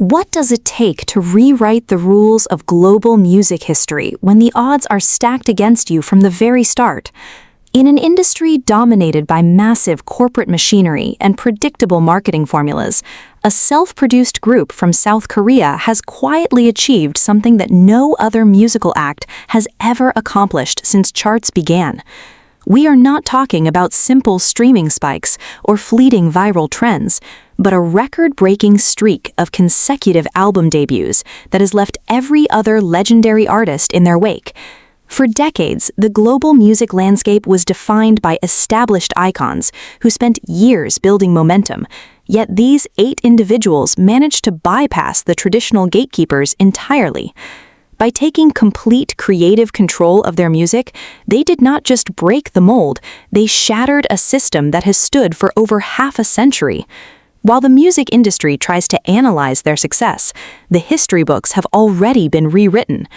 What does it take to rewrite the rules of global music history when the odds are stacked against you from the very start? In an industry dominated by massive corporate machinery and predictable marketing formulas, a self-produced group from South Korea has quietly achieved something that no other musical act has ever accomplished since charts began. We are not talking about simple streaming spikes or fleeting viral trends, but a record-breaking streak of consecutive album debuts that has left every other legendary artist in their wake. For decades, the global music landscape was defined by established icons who spent years building momentum, yet these 8 individuals managed to bypass the traditional gatekeepers entirely. By taking complete creative control of their music, they did not just break the mold, they shattered a system that has stood for over half a century. While the music industry tries to analyze their success, the history books have already been rewritten.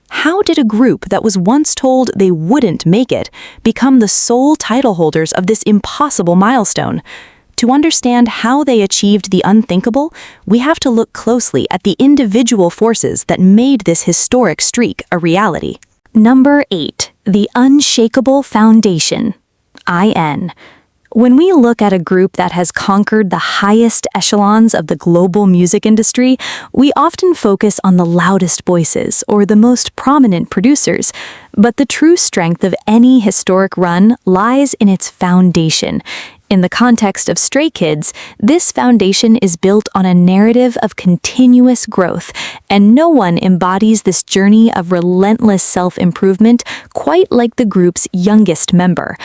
How did a group that was once told they wouldn't make it become the sole title holders of this impossible milestone? To understand how they achieved the unthinkable, we have to look closely at the individual forces that made this historic streak a reality. Number 8. The Unshakable Foundation. IN. When we look at a group that has conquered the highest echelons of the global music industry, we often focus on the loudest voices or the most prominent producers. But the true strength of any historic run lies in its foundation. In the context of Stray Kids, this foundation is built on a narrative of continuous growth, and no one embodies this journey of relentless self-improvement quite like the group's youngest member.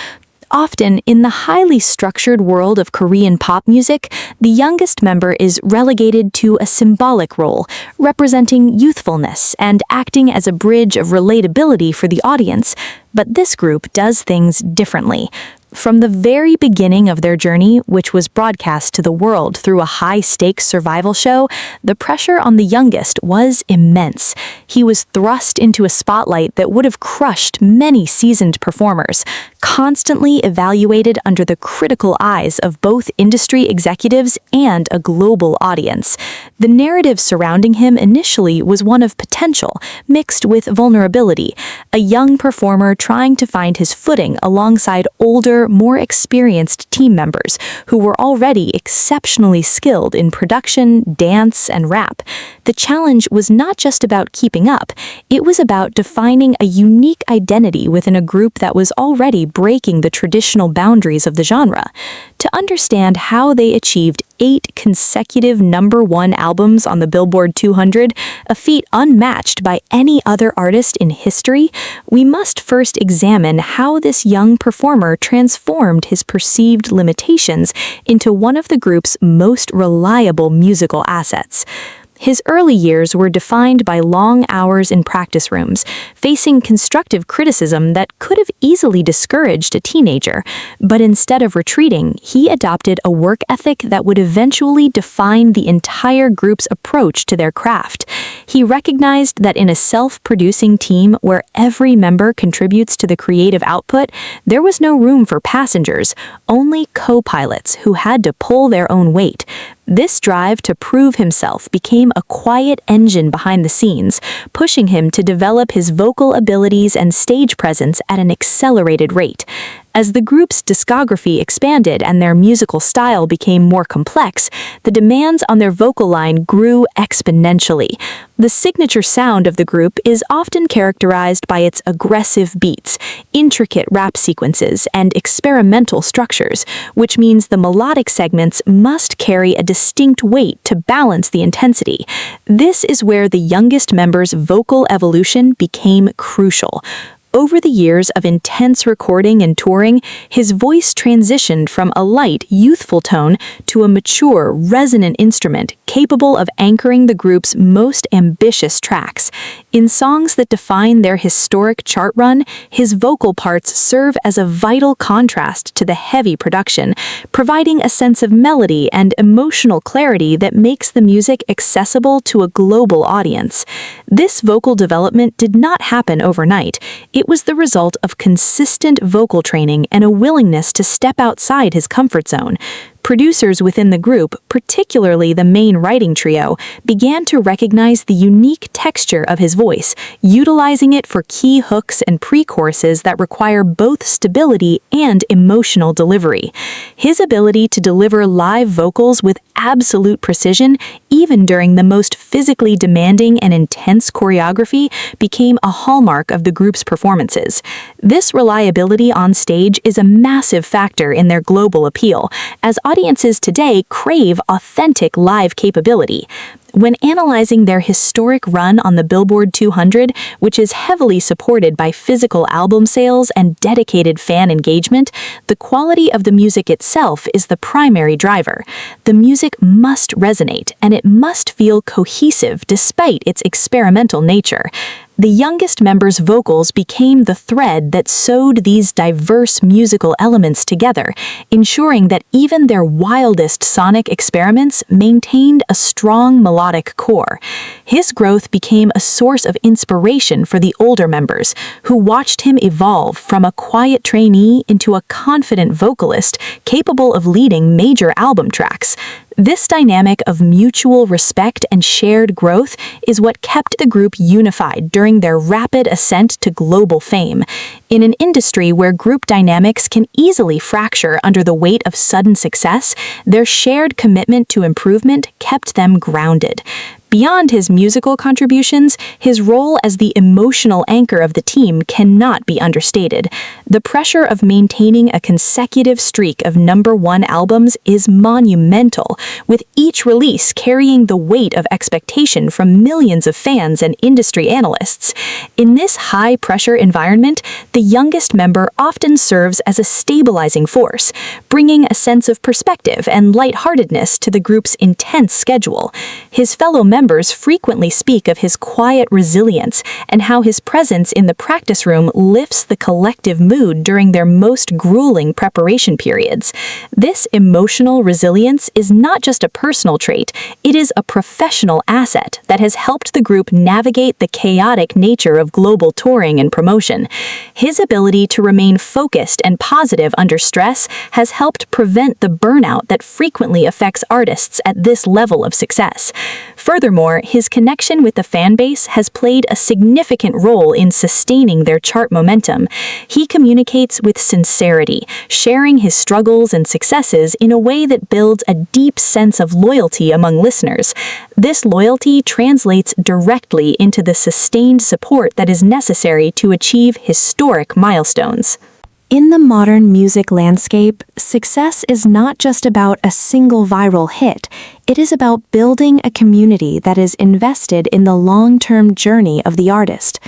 Often, in the highly structured world of Korean pop music, the youngest member is relegated to a symbolic role, representing youthfulness and acting as a bridge of relatability for the audience. But this group does things differently. From the very beginning of their journey, which was broadcast to the world through a high-stakes survival show, the pressure on the youngest was immense. He was thrust into a spotlight that would have crushed many seasoned performers, constantly evaluated under the critical eyes of both industry executives and a global audience. The narrative surrounding him initially was one of potential, mixed with vulnerability, a young performer trying to find his footing alongside older, more experienced team members who were already exceptionally skilled in production, dance, and rap. The challenge was not just about keeping up, it was about defining a unique identity within a group that was already breaking the traditional boundaries of the genre. To understand how they achieved 8 consecutive #1 albums on the Billboard 200, a feat unmatched by any other artist in history, we must first examine how this young performer transformed his perceived limitations into one of the group's most reliable musical assets. His early years were defined by long hours in practice rooms, facing constructive criticism that could have easily discouraged a teenager. But instead of retreating, he adopted a work ethic that would eventually define the entire group's approach to their craft. He recognized that in a self-producing team where every member contributes to the creative output, there was no room for passengers, only co-pilots who had to pull their own weight. This drive to prove himself became a quiet engine behind the scenes, pushing him to develop his vocal abilities and stage presence at an accelerated rate. As the group's discography expanded and their musical style became more complex, the demands on their vocal line grew exponentially. The signature sound of the group is often characterized by its aggressive beats, intricate rap sequences, and experimental structures, which means the melodic segments must carry a distinct weight to balance the intensity. This is where the youngest member's vocal evolution became crucial. Over the years of intense recording and touring, his voice transitioned from a light, youthful tone to a mature, resonant instrument capable of anchoring the group's most ambitious tracks. In songs that define their historic chart run, his vocal parts serve as a vital contrast to the heavy production, providing a sense of melody and emotional clarity that makes the music accessible to a global audience. This vocal development did not happen overnight. It was the result of consistent vocal training and a willingness to step outside his comfort zone. Producers within the group, particularly the main writing trio, began to recognize the unique texture of his voice, utilizing it for key hooks and pre-choruses that require both stability and emotional delivery. His ability to deliver live vocals with absolute precision, even during the most physically demanding and intense choreography, became a hallmark of the group's performances. This reliability on stage is a massive factor in their global appeal, as audiences today crave authentic live capability. When analyzing their historic run on the Billboard 200, which is heavily supported by physical album sales and dedicated fan engagement, the quality of the music itself is the primary driver. The music must resonate, and it must feel cohesive despite its experimental nature. The youngest member's vocals became the thread that sewed these diverse musical elements together, ensuring that even their wildest sonic experiments maintained a strong melodic core. His growth became a source of inspiration for the older members, who watched him evolve from a quiet trainee into a confident vocalist capable of leading major album tracks. This dynamic of mutual respect and shared growth is what kept the group unified during their rapid ascent to global fame. In an industry where group dynamics can easily fracture under the weight of sudden success, their shared commitment to improvement kept them grounded. Beyond his musical contributions, his role as the emotional anchor of the team cannot be understated. The pressure of maintaining a consecutive streak of #1 albums is monumental, with each release carrying the weight of expectation from millions of fans and industry analysts. In this high-pressure environment, the youngest member often serves as a stabilizing force, bringing a sense of perspective and lightheartedness to the group's intense schedule. His fellow members frequently speak of his quiet resilience and how his presence in the practice room lifts the collective mood during their most grueling preparation periods. This emotional resilience is not just a personal trait, it is a professional asset that has helped the group navigate the chaotic nature of global touring and promotion. His ability to remain focused and positive under stress has helped prevent the burnout that frequently affects artists at this level of success. Furthermore, his connection with the fan base has played a significant role in sustaining their chart momentum. He communicates with sincerity, sharing his struggles and successes in a way that builds a deep sense of loyalty among listeners. This loyalty translates directly into the sustained support that is necessary to achieve historic milestones. In the modern music landscape, success is not just about a single viral hit. It is about building a community that is invested in the long-term journey of the artist.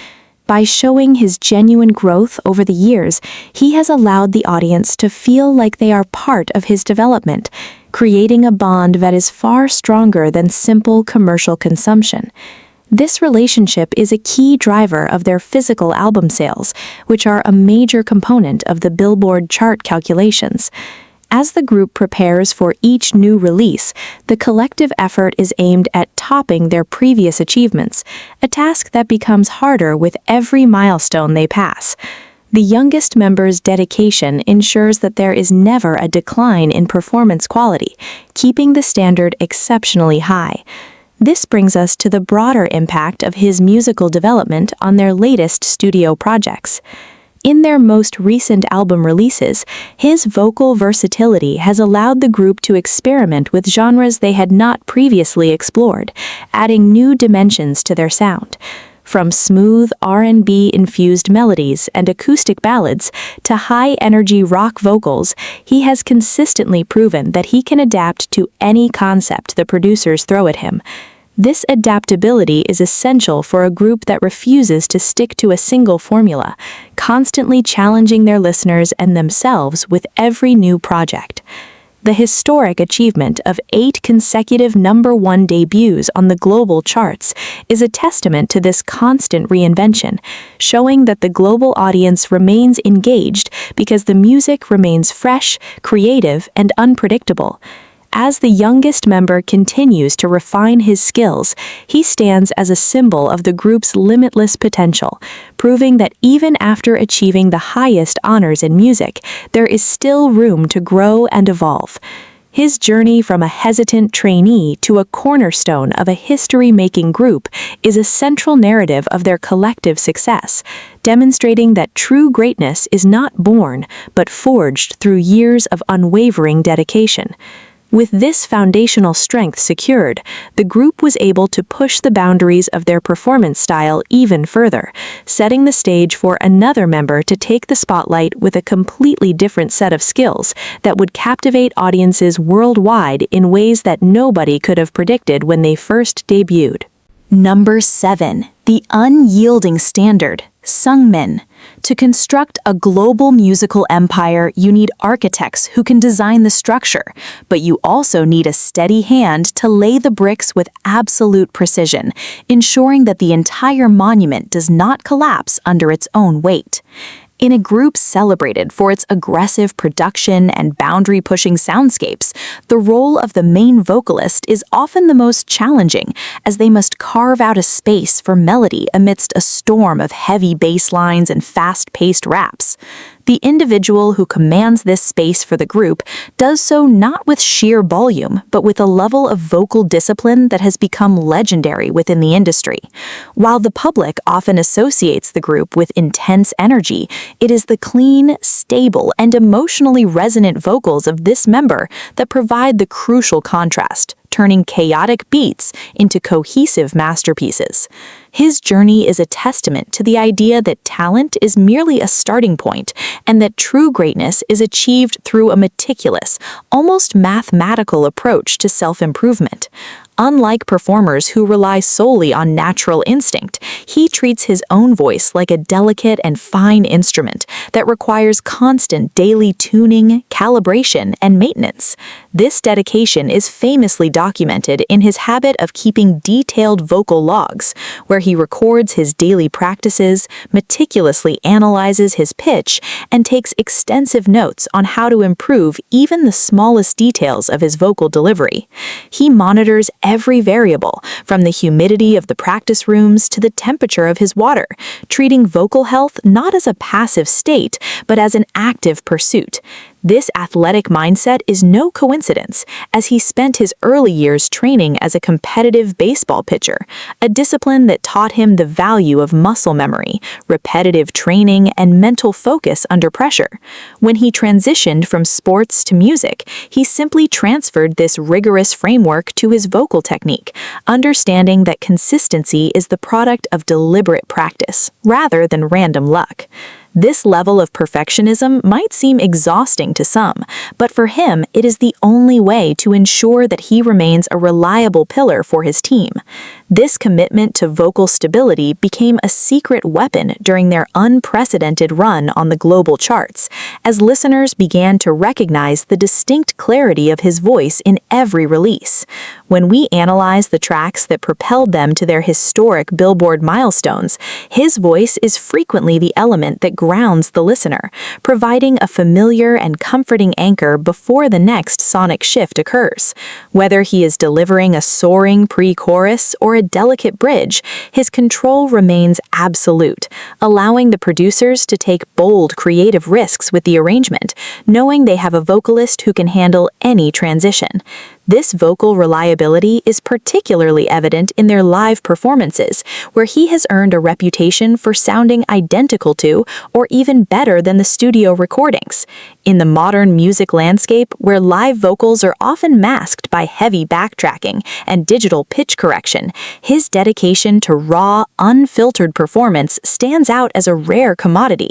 By showing his genuine growth over the years, he has allowed the audience to feel like they are part of his development, creating a bond that is far stronger than simple commercial consumption. This relationship is a key driver of their physical album sales, which are a major component of the Billboard chart calculations. As the group prepares for each new release, the collective effort is aimed at topping their previous achievements, a task that becomes harder with every milestone they pass. The youngest member's dedication ensures that there is never a decline in performance quality, keeping the standard exceptionally high. This brings us to the broader impact of his musical development on their latest studio projects. In their most recent album releases, his vocal versatility has allowed the group to experiment with genres they had not previously explored, adding new dimensions to their sound. From smooth R&B-infused melodies and acoustic ballads to high-energy rock vocals, he has consistently proven that he can adapt to any concept the producers throw at him. This adaptability is essential for a group that refuses to stick to a single formula, constantly challenging their listeners and themselves with every new project. The historic achievement of 8 consecutive #1 debuts on the global charts is a testament to this constant reinvention, showing that the global audience remains engaged because the music remains fresh, creative, and unpredictable. As the youngest member continues to refine his skills, he stands as a symbol of the group's limitless potential, proving that even after achieving the highest honors in music, there is still room to grow and evolve. His journey from a hesitant trainee to a cornerstone of a history-making group is a central narrative of their collective success, demonstrating that true greatness is not born but forged through years of unwavering dedication. With this foundational strength secured, the group was able to push the boundaries of their performance style even further, setting the stage for another member to take the spotlight with a completely different set of skills that would captivate audiences worldwide in ways that nobody could have predicted when they first debuted. Number 7. The unyielding standard, Seungmin. To construct a global musical empire, you need architects who can design the structure, but you also need a steady hand to lay the bricks with absolute precision, ensuring that the entire monument does not collapse under its own weight. In a group celebrated for its aggressive production and boundary-pushing soundscapes, the role of the main vocalist is often the most challenging, as they must carve out a space for melody amidst a storm of heavy bass lines and fast-paced raps. The individual who commands this space for the group does so not with sheer volume, but with a level of vocal discipline that has become legendary within the industry. While the public often associates the group with intense energy, it is the clean, stable, and emotionally resonant vocals of this member that provide the crucial contrast, turning chaotic beats into cohesive masterpieces. His journey is a testament to the idea that talent is merely a starting point, and that true greatness is achieved through a meticulous, almost mathematical approach to self-improvement. Unlike performers who rely solely on natural instinct, he treats his own voice like a delicate and fine instrument that requires constant daily tuning, calibration, and maintenance. This dedication is famously documented in his habit of keeping detailed vocal logs, where he records his daily practices, meticulously analyzes his pitch, and takes extensive notes on how to improve even the smallest details of his vocal delivery. He monitors every variable, from the humidity of the practice rooms to the temperature of his water, treating vocal health not as a passive state, but as an active pursuit. This athletic mindset is no coincidence, as he spent his early years training as a competitive baseball pitcher, a discipline that taught him the value of muscle memory, repetitive training, and mental focus under pressure. When he transitioned from sports to music, he simply transferred this rigorous framework to his vocal technique, understanding that consistency is the product of deliberate practice, rather than random luck. This level of perfectionism might seem exhausting to some, but for him, it is the only way to ensure that he remains a reliable pillar for his team. This commitment to vocal stability became a secret weapon during their unprecedented run on the global charts, as listeners began to recognize the distinct clarity of his voice in every release. When we analyze the tracks that propelled them to their historic Billboard milestones, his voice is frequently the element that grounds the listener, providing a familiar and comforting anchor before the next sonic shift occurs. Whether he is delivering a soaring pre-chorus or a delicate bridge, his control remains absolute, allowing the producers to take bold creative risks with the arrangement, knowing they have a vocalist who can handle any transition. This vocal reliability is particularly evident in their live performances, where he has earned a reputation for sounding identical to or even better than the studio recordings. In the modern music landscape, where live vocals are often masked by heavy backtracking and digital pitch correction, his dedication to raw, unfiltered performance stands out as a rare commodity.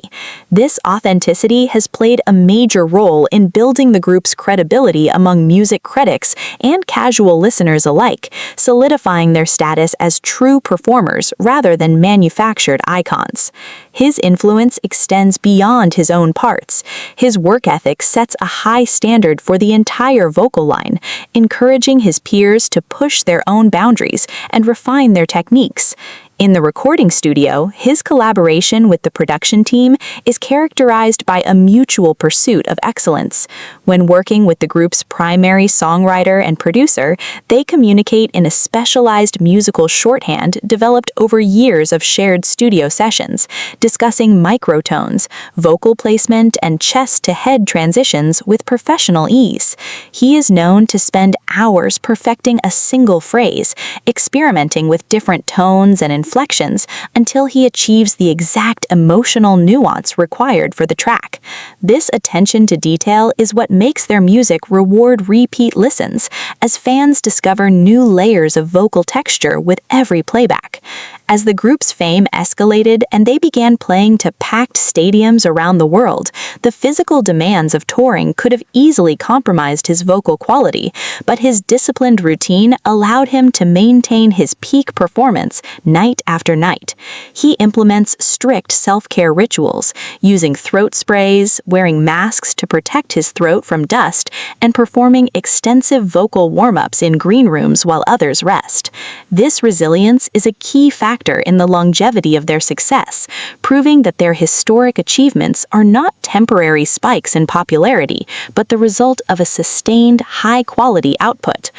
This authenticity has played a major role in building the group's credibility among music critics and casual listeners alike, solidifying their status as true performers rather than manufactured icons. His influence extends beyond his own parts. His work ethic sets a high standard for the entire vocal line, encouraging his peers to push their own boundaries and refine their techniques. In the recording studio, his collaboration with the production team is characterized by a mutual pursuit of excellence. When working with the group's primary songwriter and producer, they communicate in a specialized musical shorthand developed over years of shared studio sessions, discussing microtones, vocal placement, and chest-to-head transitions with professional ease. He is known to spend hours perfecting a single phrase, experimenting with different tones and inflections until he achieves the exact emotional nuance required for the track. This attention to detail is what makes their music reward repeat listens, as fans discover new layers of vocal texture with every playback. As the group's fame escalated and they began playing to packed stadiums around the world, the physical demands of touring could have easily compromised his vocal quality, but his disciplined routine allowed him to maintain his peak performance night after night. He implements strict self-care rituals, using throat sprays, wearing masks to protect his throat from dust, and performing extensive vocal warm-ups in green rooms while others rest. This resilience is a key factor in the longevity of their success, proving that their historic achievements are not temporary spikes in popularity, but the result of a sustained, high-quality output.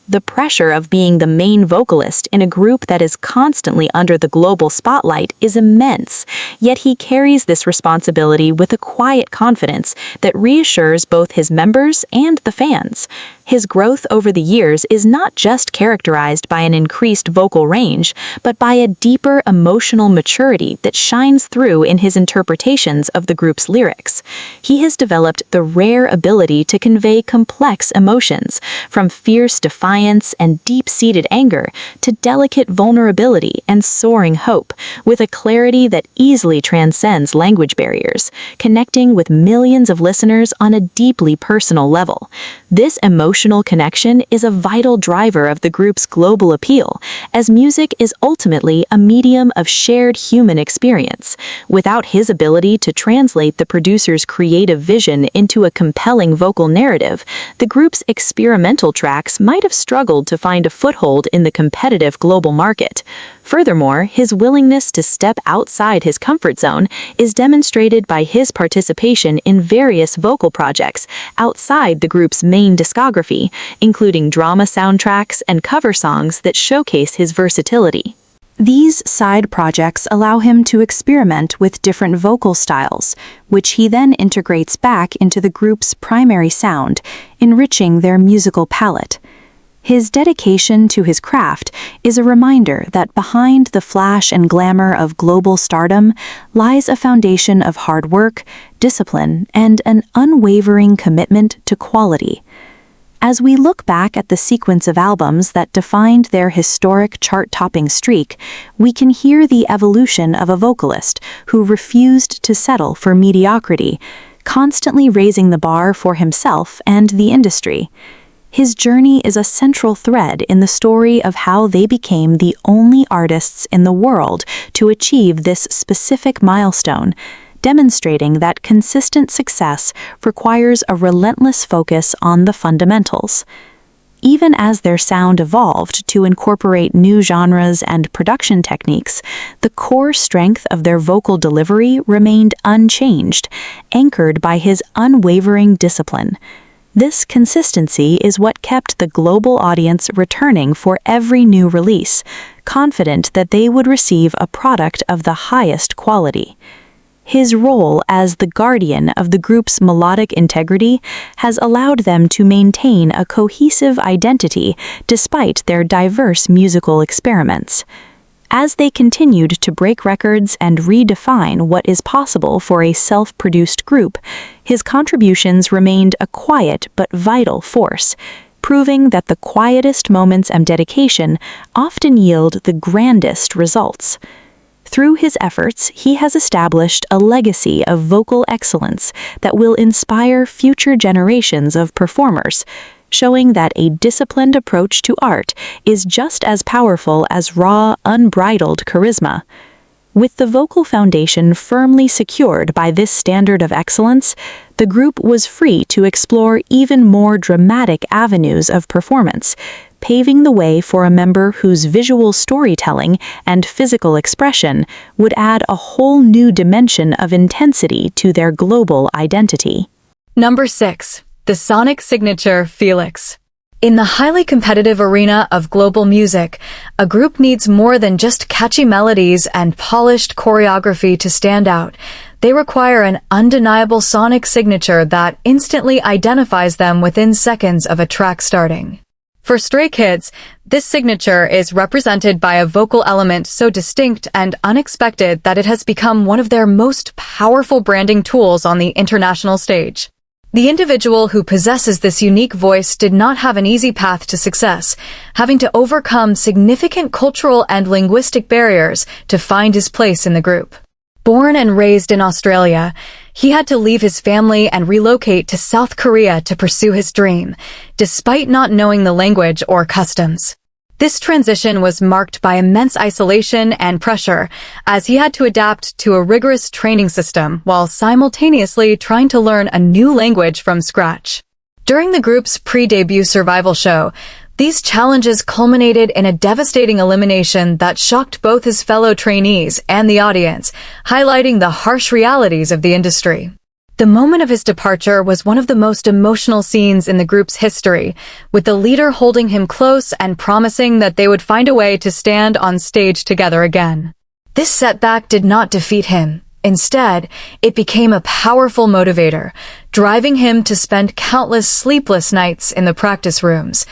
The pressure of being the main vocalist in a group that is constantly under the global spotlight is immense, yet he carries this responsibility with a quiet confidence that reassures both his members and the fans. His growth over the years is not just characterized by an increased vocal range, but by a deeper emotional maturity that shines through in his interpretations of the group's lyrics. He has developed the rare ability to convey complex emotions, from fierce defiance and deep-seated anger to delicate vulnerability and soaring hope, with a clarity that easily transcends language barriers, connecting with millions of listeners on a deeply personal level. This emotional connection is a vital driver of the group's global appeal, as music is ultimately a medium of shared human experience. Without his ability to translate the producer's creative vision into a compelling vocal narrative, the group's experimental tracks might have struggled to find a foothold in the competitive global market. Furthermore, his willingness to step outside his comfort zone is demonstrated by his participation in various vocal projects outside the group's main discography, including drama soundtracks and cover songs that showcase his versatility. These side projects allow him to experiment with different vocal styles, which he then integrates back into the group's primary sound, enriching their musical palette. His dedication to his craft is a reminder that behind the flash and glamour of global stardom lies a foundation of hard work, discipline, and an unwavering commitment to quality. As we look back at the sequence of albums that defined their historic chart-topping streak, we can hear the evolution of a vocalist who refused to settle for mediocrity, constantly raising the bar for himself and the industry. His journey is a central thread in the story of how they became the only artists in the world to achieve this specific milestone, demonstrating that consistent success requires a relentless focus on the fundamentals. Even as their sound evolved to incorporate new genres and production techniques, the core strength of their vocal delivery remained unchanged, anchored by his unwavering discipline. This consistency is what kept the global audience returning for every new release, confident that they would receive a product of the highest quality. His role as the guardian of the group's melodic integrity has allowed them to maintain a cohesive identity despite their diverse musical experiments. As they continued to break records and redefine what is possible for a self-produced group, his contributions remained a quiet but vital force, proving that the quietest moments and dedication often yield the grandest results. Through his efforts, he has established a legacy of vocal excellence that will inspire future generations of performers, showing that a disciplined approach to art is just as powerful as raw, unbridled charisma. With the vocal foundation firmly secured by this standard of excellence, the group was free to explore even more dramatic avenues of performance, paving the way for a member whose visual storytelling and physical expression would add a whole new dimension of intensity to their global identity. Number 6. The sonic signature Felix. In the highly competitive arena of global music, a group needs more than just catchy melodies and polished choreography to stand out. They require an undeniable sonic signature that instantly identifies them within seconds of a track starting. For Stray Kids, this signature is represented by a vocal element so distinct and unexpected that it has become one of their most powerful branding tools on the international stage. The individual who possesses this unique voice did not have an easy path to success, having to overcome significant cultural and linguistic barriers to find his place in the group. Born and raised in Australia, he had to leave his family and relocate to South Korea to pursue his dream, despite not knowing the language or customs. This transition was marked by immense isolation and pressure, as he had to adapt to a rigorous training system while simultaneously trying to learn a new language from scratch. During the group's pre-debut survival show, these challenges culminated in a devastating elimination that shocked both his fellow trainees and the audience, highlighting the harsh realities of the industry. The moment of his departure was one of the most emotional scenes in the group's history, with the leader holding him close and promising that they would find a way to stand on stage together again. This setback did not defeat him. Instead, it became a powerful motivator, driving him to spend countless sleepless nights in the practice rooms,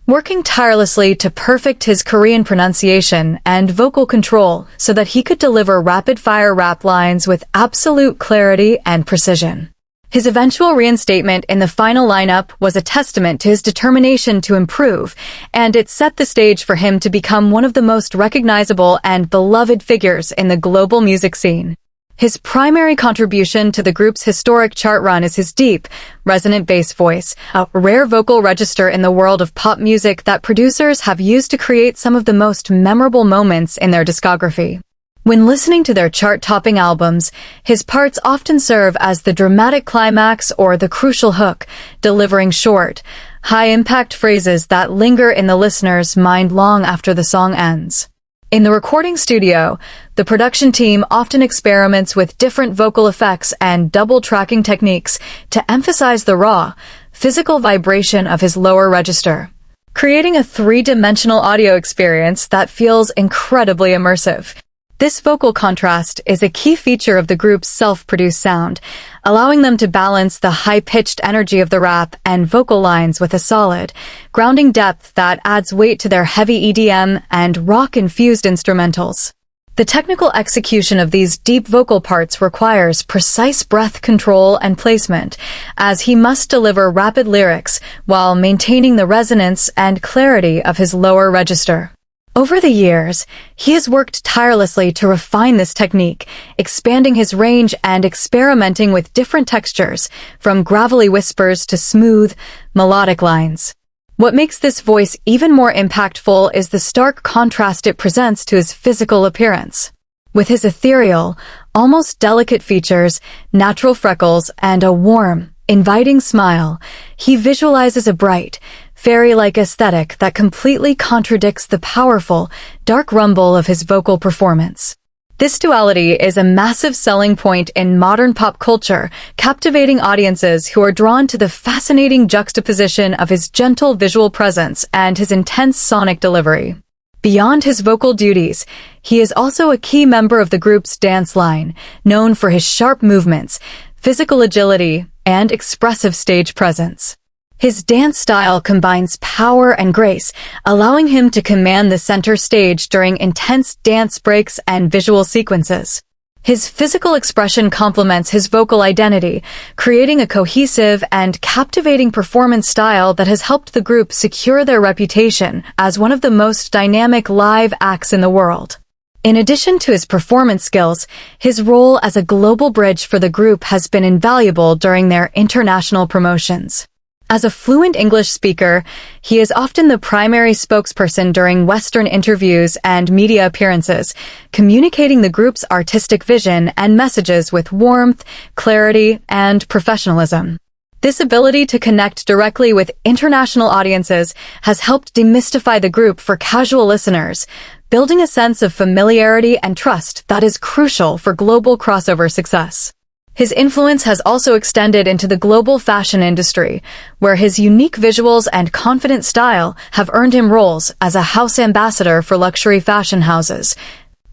working tirelessly to perfect his Korean pronunciation and vocal control so that he could deliver rapid-fire rap lines with absolute clarity and precision. His eventual reinstatement in the final lineup was a testament to his determination to improve, and it set the stage for him to become one of the most recognizable and beloved figures in the global music scene. His primary contribution to the group's historic chart run is his deep, resonant bass voice, a rare vocal register in the world of pop music that producers have used to create some of the most memorable moments in their discography. When listening to their chart-topping albums, his parts often serve as the dramatic climax or the crucial hook, delivering short, high-impact phrases that linger in the listener's mind long after the song ends. In the recording studio, the production team often experiments with different vocal effects and double-tracking techniques to emphasize the raw, physical vibration of his lower register, creating a three-dimensional audio experience that feels incredibly immersive. This vocal contrast is a key feature of the group's self-produced sound, allowing them to balance the high-pitched energy of the rap and vocal lines with a solid, grounding depth that adds weight to their heavy EDM and rock-infused instrumentals. The technical execution of these deep vocal parts requires precise breath control and placement, as he must deliver rapid lyrics while maintaining the resonance and clarity of his lower register. Over the years, he has worked tirelessly to refine this technique, expanding his range and experimenting with different textures, from gravelly whispers to smooth, melodic lines. What makes this voice even more impactful is the stark contrast it presents to his physical appearance. With his ethereal, almost delicate features, natural freckles, and a warm, inviting smile, he visualizes a bright, fairy-like aesthetic that completely contradicts the powerful, dark rumble of his vocal performance. This duality is a massive selling point in modern pop culture, captivating audiences who are drawn to the fascinating juxtaposition of his gentle visual presence and his intense sonic delivery. Beyond his vocal duties, he is also a key member of the group's dance line, known for his sharp movements, physical agility, and expressive stage presence. His dance style combines power and grace, allowing him to command the center stage during intense dance breaks and visual sequences. His physical expression complements his vocal identity, creating a cohesive and captivating performance style that has helped the group secure their reputation as one of the most dynamic live acts in the world. In addition to his performance skills, his role as a global bridge for the group has been invaluable during their international promotions. As a fluent English speaker, he is often the primary spokesperson during Western interviews and media appearances, communicating the group's artistic vision and messages with warmth, clarity, and professionalism. This ability to connect directly with international audiences has helped demystify the group for casual listeners, building a sense of familiarity and trust that is crucial for global crossover success. His influence has also extended into the global fashion industry, where his unique visuals and confident style have earned him roles as a house ambassador for luxury fashion houses,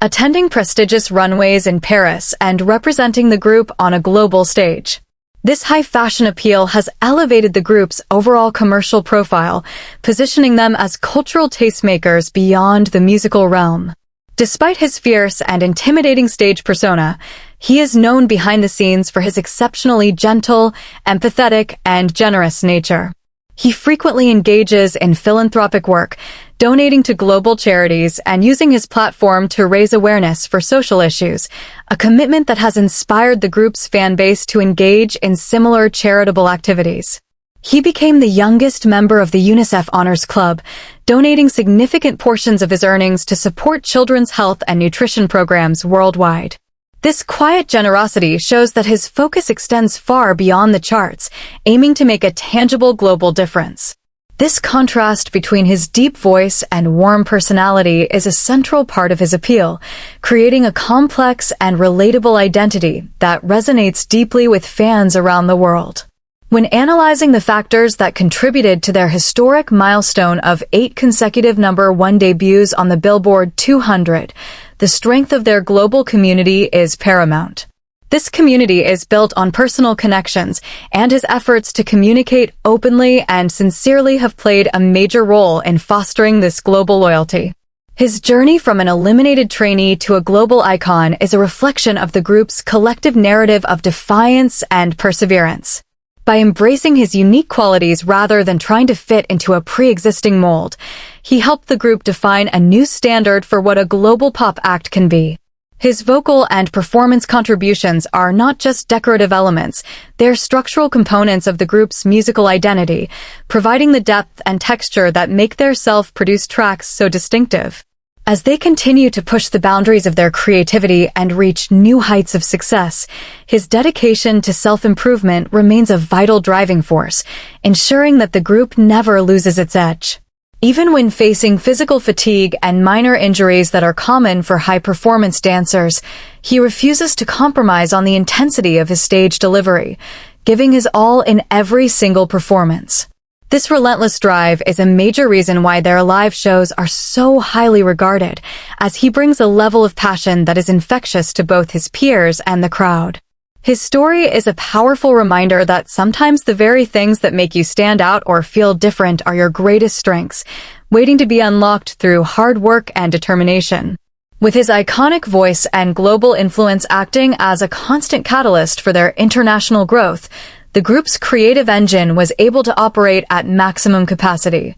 attending prestigious runways in Paris and representing the group on a global stage. This high fashion appeal has elevated the group's overall commercial profile, positioning them as cultural tastemakers beyond the musical realm. Despite his fierce and intimidating stage persona, he is known behind the scenes for his exceptionally gentle, empathetic, and generous nature. He frequently engages in philanthropic work, donating to global charities and using his platform to raise awareness for social issues, a commitment that has inspired the group's fan base to engage in similar charitable activities. He became the youngest member of the UNICEF Honors Club, donating significant portions of his earnings to support children's health and nutrition programs worldwide. This quiet generosity shows that his focus extends far beyond the charts, aiming to make a tangible global difference. This contrast between his deep voice and warm personality is a central part of his appeal, creating a complex and relatable identity that resonates deeply with fans around the world. When analyzing the factors that contributed to their historic milestone of 8 consecutive #1 debuts on the Billboard 200, the strength of their global community is paramount. This community is built on personal connections, and his efforts to communicate openly and sincerely have played a major role in fostering this global loyalty. His journey from an eliminated trainee to a global icon is a reflection of the group's collective narrative of defiance and perseverance. By embracing his unique qualities rather than trying to fit into a pre-existing mold, he helped the group define a new standard for what a global pop act can be. His vocal and performance contributions are not just decorative elements, they're structural components of the group's musical identity, providing the depth and texture that make their self-produced tracks so distinctive. As they continue to push the boundaries of their creativity and reach new heights of success, his dedication to self-improvement remains a vital driving force, ensuring that the group never loses its edge. Even when facing physical fatigue and minor injuries that are common for high-performance dancers, he refuses to compromise on the intensity of his stage delivery, giving his all in every single performance. This relentless drive is a major reason why their live shows are so highly regarded, as he brings a level of passion that is infectious to both his peers and the crowd. His story is a powerful reminder that sometimes the very things that make you stand out or feel different are your greatest strengths, waiting to be unlocked through hard work and determination. With his iconic voice and global influence acting as a constant catalyst for their international growth, the group's creative engine was able to operate at maximum capacity,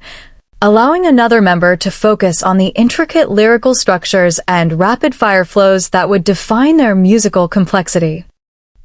allowing another member to focus on the intricate lyrical structures and rapid-fire flows that would define their musical complexity.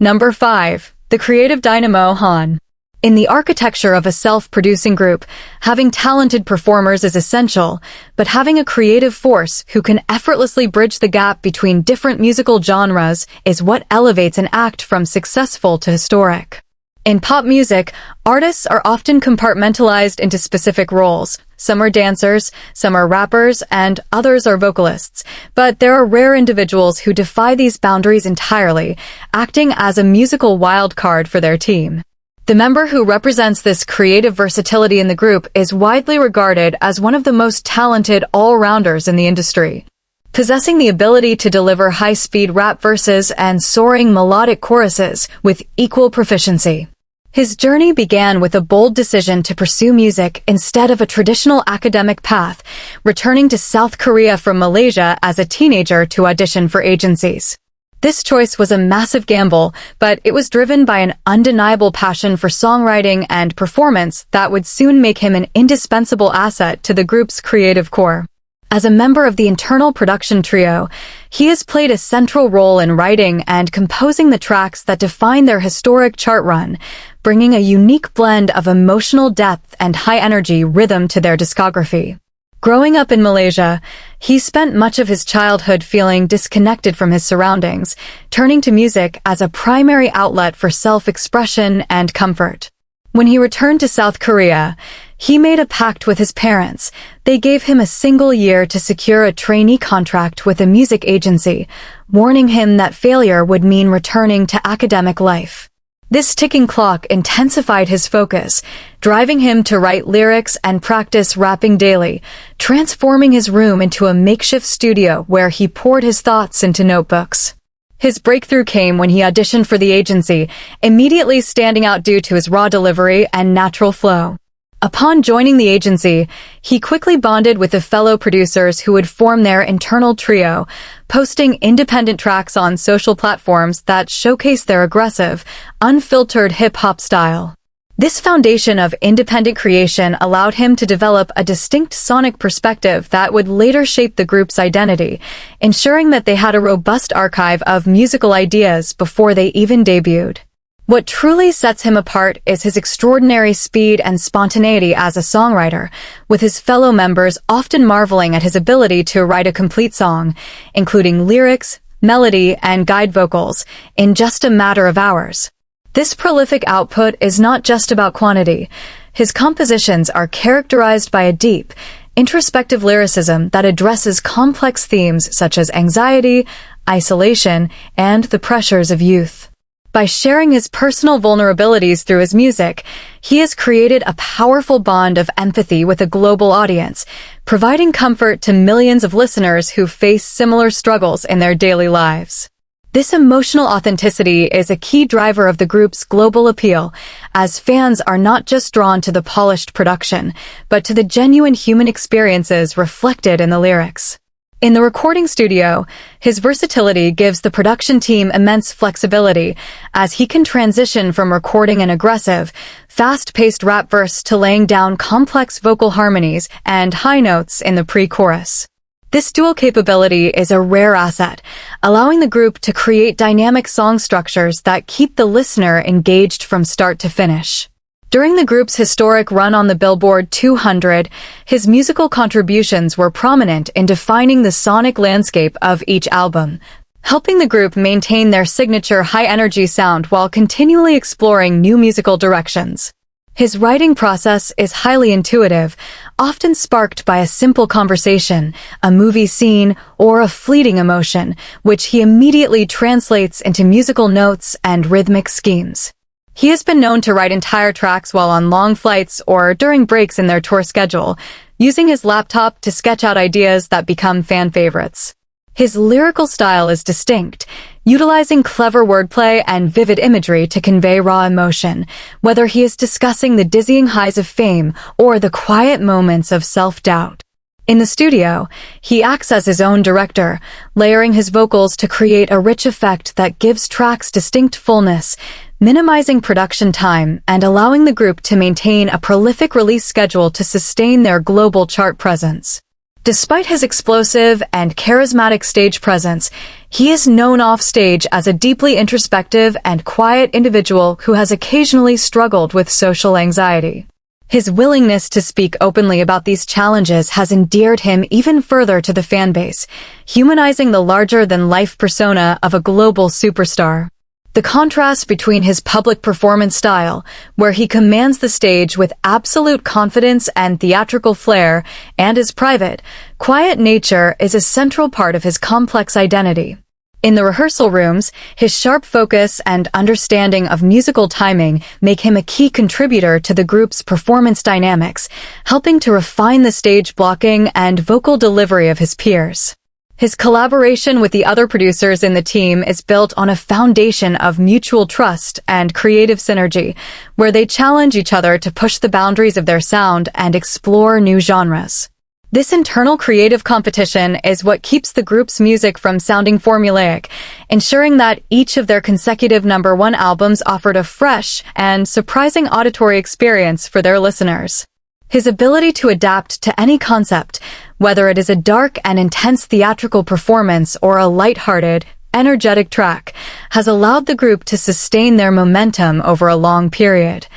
Number 5. The creative dynamo Han. In the architecture of a self-producing group, having talented performers is essential, but having a creative force who can effortlessly bridge the gap between different musical genres is what elevates an act from successful to historic. In pop music, artists are often compartmentalized into specific roles. Some are dancers, some are rappers, and others are vocalists. But there are rare individuals who defy these boundaries entirely, acting as a musical wild card for their team. The member who represents this creative versatility in the group is widely regarded as one of the most talented all-rounders in the industry. Possessing the ability to deliver high-speed rap verses and soaring melodic choruses with equal proficiency. His journey began with a bold decision to pursue music instead of a traditional academic path, returning to South Korea from Malaysia as a teenager to audition for agencies. This choice was a massive gamble, but it was driven by an undeniable passion for songwriting and performance that would soon make him an indispensable asset to the group's creative core. As a member of the internal production trio, he has played a central role in writing and composing the tracks that define their historic chart run, bringing a unique blend of emotional depth and high-energy rhythm to their discography. Growing up in Malaysia, he spent much of his childhood feeling disconnected from his surroundings, turning to music as a primary outlet for self-expression and comfort. When he returned to South Korea, He made a pact with his parents. They gave him a single year to secure a trainee contract with a music agency, warning him that failure would mean returning to academic life. This ticking clock intensified his focus, driving him to write lyrics and practice rapping daily, transforming his room into a makeshift studio where he poured his thoughts into notebooks. His breakthrough came when he auditioned for the agency, immediately standing out due to his raw delivery and natural flow. Upon joining the agency, he quickly bonded with the fellow producers who would form their internal trio, posting independent tracks on social platforms that showcase their aggressive, unfiltered hip-hop style. This foundation of independent creation allowed him to develop a distinct sonic perspective that would later shape the group's identity, ensuring that they had a robust archive of musical ideas before they even debuted. What truly sets him apart is his extraordinary speed and spontaneity as a songwriter, with his fellow members often marveling at his ability to write a complete song, including lyrics, melody, and guide vocals, in just a matter of hours. This prolific output is not just about quantity. His compositions are characterized by a deep, introspective lyricism that addresses complex themes such as anxiety, isolation, and the pressures of youth. By sharing his personal vulnerabilities through his music, he has created a powerful bond of empathy with a global audience, providing comfort to millions of listeners who face similar struggles in their daily lives. This emotional authenticity is a key driver of the group's global appeal, as fans are not just drawn to the polished production, but to the genuine human experiences reflected in the lyrics. In the recording studio, his versatility gives the production team immense flexibility, as he can transition from recording an aggressive, fast-paced rap verse to laying down complex vocal harmonies and high notes in the pre-chorus. This dual capability is a rare asset, allowing the group to create dynamic song structures that keep the listener engaged from start to finish. During the group's historic run on the Billboard 200, his musical contributions were prominent in defining the sonic landscape of each album, helping the group maintain their signature high-energy sound while continually exploring new musical directions. His writing process is highly intuitive, often sparked by a simple conversation, a movie scene, or a fleeting emotion, which he immediately translates into musical notes and rhythmic schemes. He has been known to write entire tracks while on long flights or during breaks in their tour schedule, using his laptop to sketch out ideas that become fan favorites. His lyrical style is distinct, utilizing clever wordplay and vivid imagery to convey raw emotion, whether he is discussing the dizzying highs of fame or the quiet moments of self-doubt. In the studio, he acts as his own director, layering his vocals to create a rich effect that gives tracks distinct fullness, minimizing production time and allowing the group to maintain a prolific release schedule to sustain their global chart presence. Despite his explosive and charismatic stage presence, he is known off-stage as a deeply introspective and quiet individual who has occasionally struggled with social anxiety. His willingness to speak openly about these challenges has endeared him even further to the fanbase, humanizing the larger-than-life persona of a global superstar. The contrast between his public performance style, where he commands the stage with absolute confidence and theatrical flair, and his private, quiet nature is a central part of his complex identity. In the rehearsal rooms, his sharp focus and understanding of musical timing make him a key contributor to the group's performance dynamics, helping to refine the stage blocking and vocal delivery of his peers. His collaboration with the other producers in the team is built on a foundation of mutual trust and creative synergy, where they challenge each other to push the boundaries of their sound and explore new genres. This internal creative competition is what keeps the group's music from sounding formulaic, ensuring that each of their consecutive #1 albums offered a fresh and surprising auditory experience for their listeners. His ability to adapt to any concept, whether it is a dark and intense theatrical performance or a lighthearted, energetic track, has allowed the group to sustain their momentum over a long period,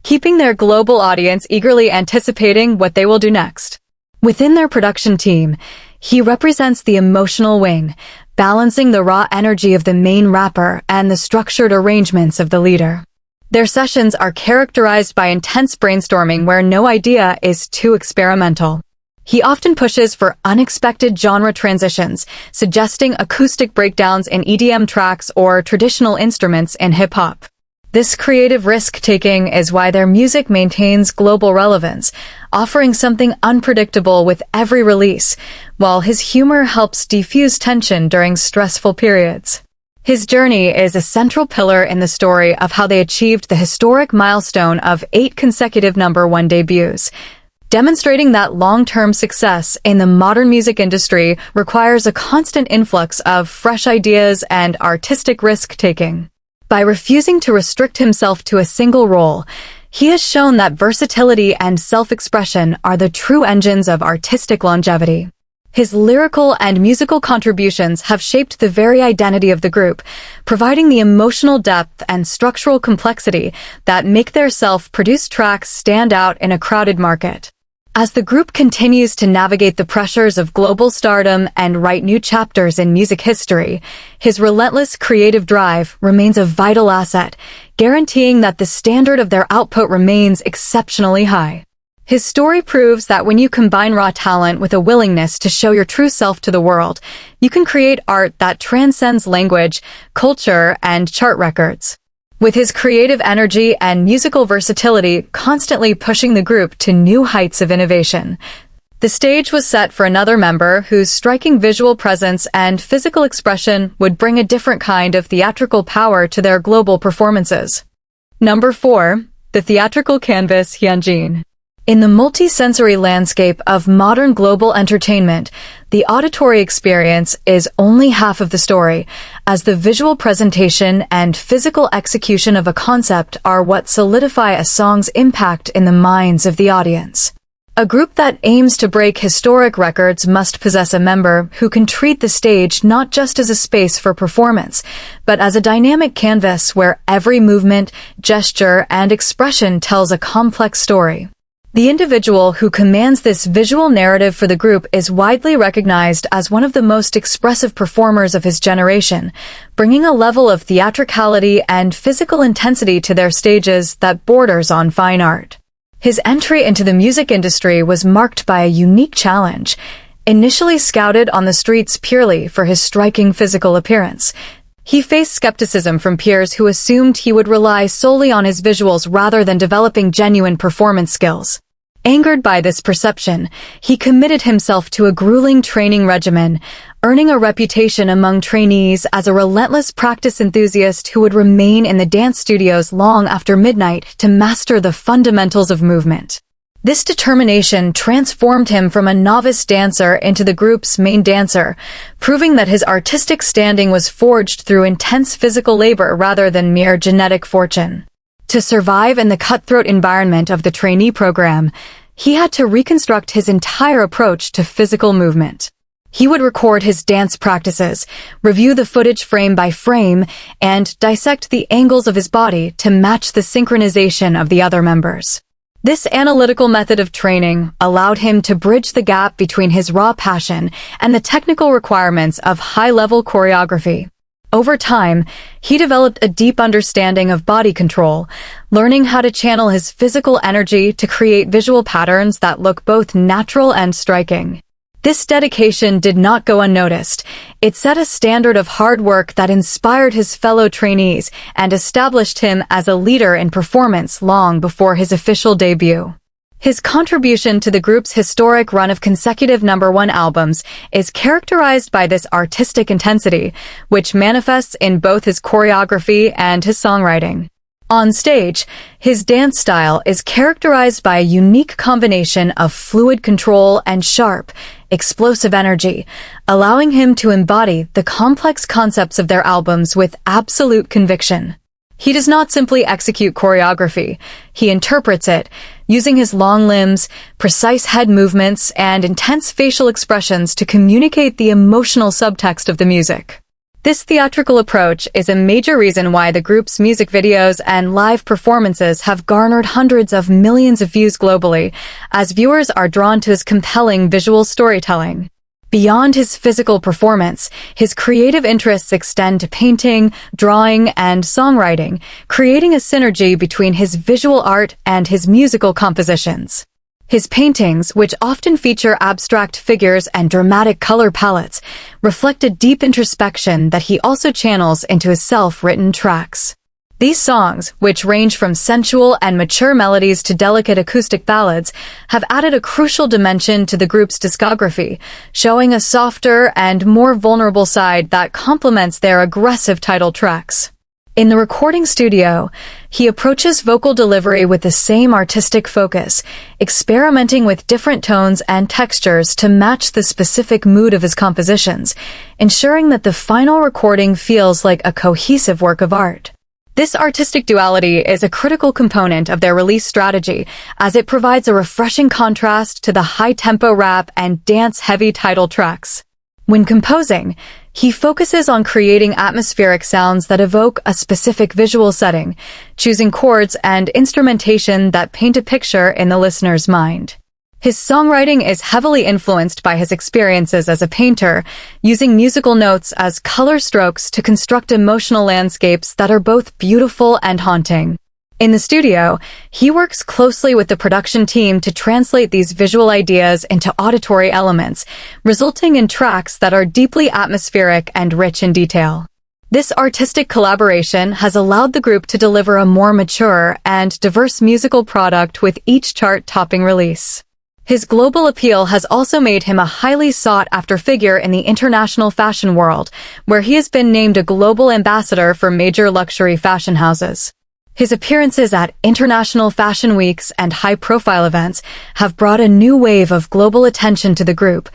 keeping their global audience eagerly anticipating what they will do next. Within their production team, he represents the emotional wing, balancing the raw energy of the main rapper and the structured arrangements of the leader. Their sessions are characterized by intense brainstorming where no idea is too experimental. He often pushes for unexpected genre transitions, suggesting acoustic breakdowns in EDM tracks or traditional instruments in hip-hop. This creative risk-taking is why their music maintains global relevance, offering something unpredictable with every release, while his humor helps defuse tension during stressful periods. His journey is a central pillar in the story of how they achieved the historic milestone of 8 consecutive #1 debuts, demonstrating that long-term success in the modern music industry requires a constant influx of fresh ideas and artistic risk-taking. By refusing to restrict himself to a single role, he has shown that versatility and self-expression are the true engines of artistic longevity. His lyrical and musical contributions have shaped the very identity of the group, providing the emotional depth and structural complexity that make their self-produced tracks stand out in a crowded market. As the group continues to navigate the pressures of global stardom and write new chapters in music history, his relentless creative drive remains a vital asset, guaranteeing that the standard of their output remains exceptionally high. His story proves that when you combine raw talent with a willingness to show your true self to the world, you can create art that transcends language, culture, and chart records. With his creative energy and musical versatility constantly pushing the group to new heights of innovation, the stage was set for another member whose striking visual presence and physical expression would bring a different kind of theatrical power to their global performances. Number 4. The theatrical canvas Hyunjin. In the multi-sensory landscape of modern global entertainment, the auditory experience is only half of the story, as the visual presentation and physical execution of a concept are what solidify a song's impact in the minds of the audience. A group that aims to break historic records must possess a member who can treat the stage not just as a space for performance, but as a dynamic canvas where every movement, gesture, and expression tells a complex story. The individual who commands this visual narrative for the group is widely recognized as one of the most expressive performers of his generation, bringing a level of theatricality and physical intensity to their stages that borders on fine art. His entry into the music industry was marked by a unique challenge. Initially scouted on the streets purely for his striking physical appearance, he faced skepticism from peers who assumed he would rely solely on his visuals rather than developing genuine performance skills. Angered by this perception, he committed himself to a grueling training regimen, earning a reputation among trainees as a relentless practice enthusiast who would remain in the dance studios long after midnight to master the fundamentals of movement. This determination transformed him from a novice dancer into the group's main dancer, proving that his artistic standing was forged through intense physical labor rather than mere genetic fortune. To survive in the cutthroat environment of the trainee program, he had to reconstruct his entire approach to physical movement. He would record his dance practices, review the footage frame by frame, and dissect the angles of his body to match the synchronization of the other members. This analytical method of training allowed him to bridge the gap between his raw passion and the technical requirements of high-level choreography. Over time, he developed a deep understanding of body control, learning how to channel his physical energy to create visual patterns that look both natural and striking. This dedication did not go unnoticed. It set a standard of hard work that inspired his fellow trainees and established him as a leader in performance long before his official debut. His contribution to the group's historic run of consecutive #1 albums is characterized by this artistic intensity, which manifests in both his choreography and his songwriting. On stage, his dance style is characterized by a unique combination of fluid control and sharp, explosive energy, allowing him to embody the complex concepts of their albums with absolute conviction. He does not simply execute choreography, he interprets it, using his long limbs, precise head movements, and intense facial expressions to communicate the emotional subtext of the music. This theatrical approach is a major reason why the group's music videos and live performances have garnered hundreds of millions of views globally, as viewers are drawn to his compelling visual storytelling. Beyond his physical performance, his creative interests extend to painting, drawing, and songwriting, creating a synergy between his visual art and his musical compositions. His paintings, which often feature abstract figures and dramatic color palettes, reflect a deep introspection that he also channels into his self-written tracks. These songs, which range from sensual and mature melodies to delicate acoustic ballads, have added a crucial dimension to the group's discography, showing a softer and more vulnerable side that complements their aggressive title tracks. In the recording studio, he approaches vocal delivery with the same artistic focus, experimenting with different tones and textures to match the specific mood of his compositions, ensuring that the final recording feels like a cohesive work of art. This artistic duality is a critical component of their release strategy, as it provides a refreshing contrast to the high-tempo rap and dance-heavy title tracks. When composing, he focuses on creating atmospheric sounds that evoke a specific visual setting, choosing chords and instrumentation that paint a picture in the listener's mind. His songwriting is heavily influenced by his experiences as a painter, using musical notes as color strokes to construct emotional landscapes that are both beautiful and haunting. In the studio, he works closely with the production team to translate these visual ideas into auditory elements, resulting in tracks that are deeply atmospheric and rich in detail. This artistic collaboration has allowed the group to deliver a more mature and diverse musical product with each chart-topping release. His global appeal has also made him a highly sought-after figure in the international fashion world, where he has been named a global ambassador for major luxury fashion houses. His appearances at international fashion weeks and high-profile events have brought a new wave of global attention to the group,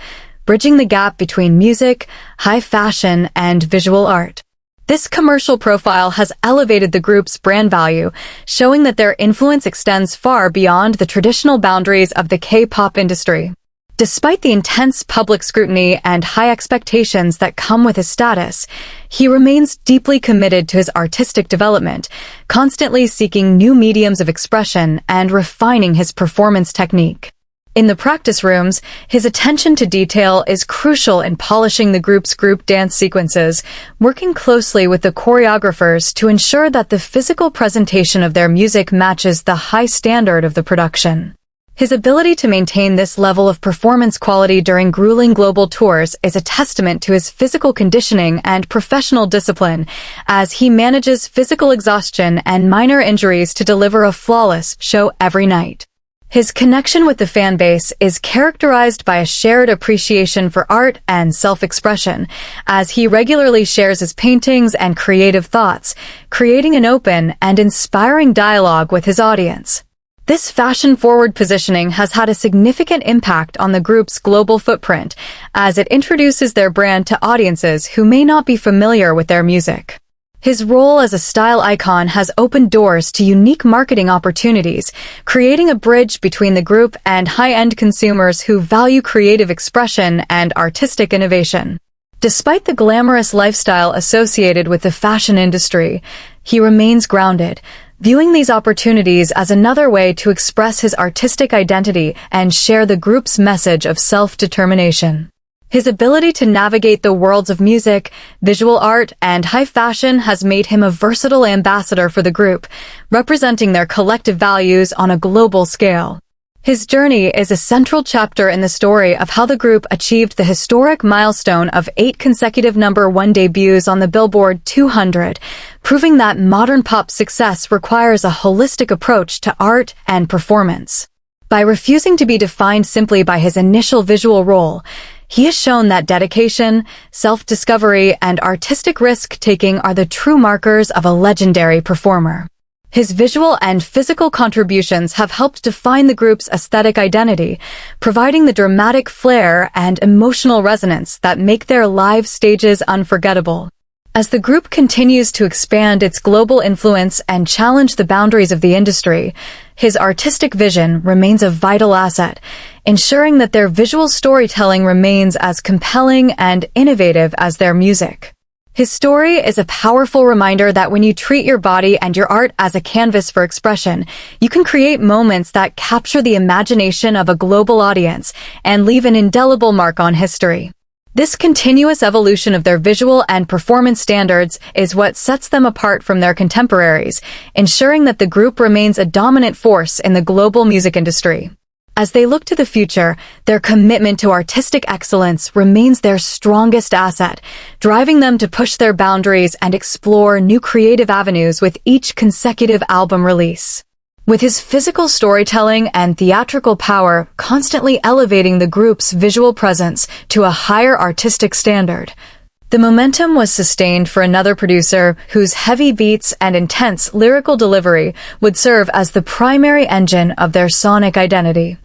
bridging the gap between music, high fashion, and visual art. This commercial profile has elevated the group's brand value, showing that their influence extends far beyond the traditional boundaries of the K-pop industry. Despite the intense public scrutiny and high expectations that come with his status, he remains deeply committed to his artistic development, constantly seeking new mediums of expression and refining his performance technique. In the practice rooms, his attention to detail is crucial in polishing the group's group dance sequences, working closely with the choreographers to ensure that the physical presentation of their music matches the high standard of the production. His ability to maintain this level of performance quality during grueling global tours is a testament to his physical conditioning and professional discipline, as he manages physical exhaustion and minor injuries to deliver a flawless show every night. His connection with the fan base is characterized by a shared appreciation for art and self-expression, as he regularly shares his paintings and creative thoughts, creating an open and inspiring dialogue with his audience. This fashion-forward positioning has had a significant impact on the group's global footprint, as it introduces their brand to audiences who may not be familiar with their music. His role as a style icon has opened doors to unique marketing opportunities, creating a bridge between the group and high-end consumers who value creative expression and artistic innovation. Despite the glamorous lifestyle associated with the fashion industry, he remains grounded, viewing these opportunities as another way to express his artistic identity and share the group's message of self-determination. His ability to navigate the worlds of music, visual art, and high fashion has made him a versatile ambassador for the group, representing their collective values on a global scale. His journey is a central chapter in the story of how the group achieved the historic milestone of 8 consecutive #1 debuts on the Billboard 200, proving that modern pop success requires a holistic approach to art and performance. By refusing to be defined simply by his initial visual role, he has shown that dedication, self-discovery, and artistic risk-taking are the true markers of a legendary performer. His visual and physical contributions have helped define the group's aesthetic identity, providing the dramatic flair and emotional resonance that make their live stages unforgettable. As the group continues to expand its global influence and challenge the boundaries of the industry, his artistic vision remains a vital asset, ensuring that their visual storytelling remains as compelling and innovative as their music. His story is a powerful reminder that when you treat your body and your art as a canvas for expression, you can create moments that capture the imagination of a global audience and leave an indelible mark on history. This continuous evolution of their visual and performance standards is what sets them apart from their contemporaries, ensuring that the group remains a dominant force in the global music industry. As they look to the future, their commitment to artistic excellence remains their strongest asset, driving them to push their boundaries and explore new creative avenues with each consecutive album release. With his physical storytelling and theatrical power constantly elevating the group's visual presence to a higher artistic standard, the momentum was sustained for another producer whose heavy beats and intense lyrical delivery would serve as the primary engine of their sonic identity.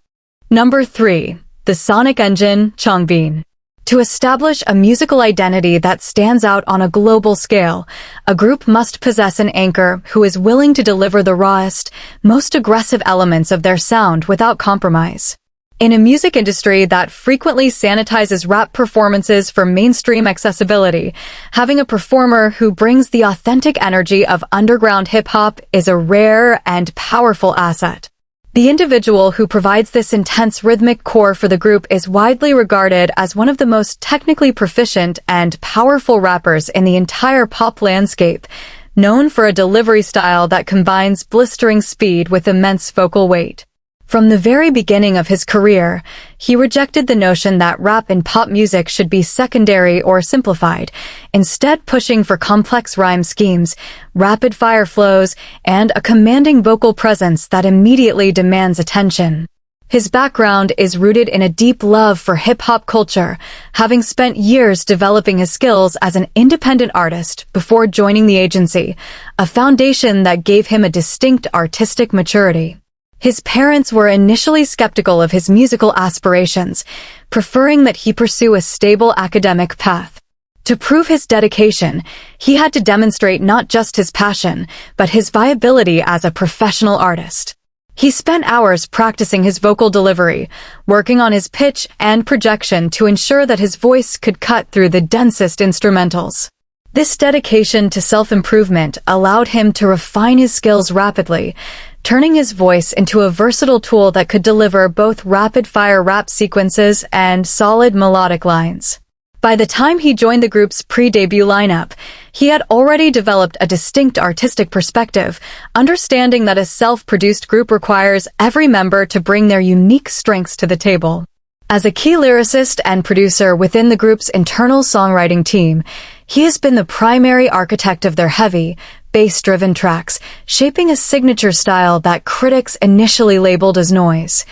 Number 3. The sonic engine, Changbin. To establish a musical identity that stands out on a global scale, a group must possess an anchor who is willing to deliver the rawest, most aggressive elements of their sound without compromise. In a music industry that frequently sanitizes rap performances for mainstream accessibility, having a performer who brings the authentic energy of underground hip-hop is a rare and powerful asset. The individual who provides this intense rhythmic core for the group is widely regarded as one of the most technically proficient and powerful rappers in the entire pop landscape, known for a delivery style that combines blistering speed with immense vocal weight. From the very beginning of his career, he rejected the notion that rap in pop music should be secondary or simplified, instead pushing for complex rhyme schemes, rapid-fire flows, and a commanding vocal presence that immediately demands attention. His background is rooted in a deep love for hip-hop culture, having spent years developing his skills as an independent artist before joining the agency, a foundation that gave him a distinct artistic maturity. His parents were initially skeptical of his musical aspirations, preferring that he pursue a stable academic path. To prove his dedication, he had to demonstrate not just his passion, but his viability as a professional artist. He spent hours practicing his vocal delivery, working on his pitch and projection to ensure that his voice could cut through the densest instrumentals. This dedication to self-improvement allowed him to refine his skills rapidly, turning his voice into a versatile tool that could deliver both rapid-fire rap sequences and solid melodic lines. By the time he joined the group's pre-debut lineup, he had already developed a distinct artistic perspective, understanding that a self-produced group requires every member to bring their unique strengths to the table. As a key lyricist and producer within the group's internal songwriting team, he has been the primary architect of their heavy, bass-driven tracks, shaping a signature style that critics initially labeled as noise,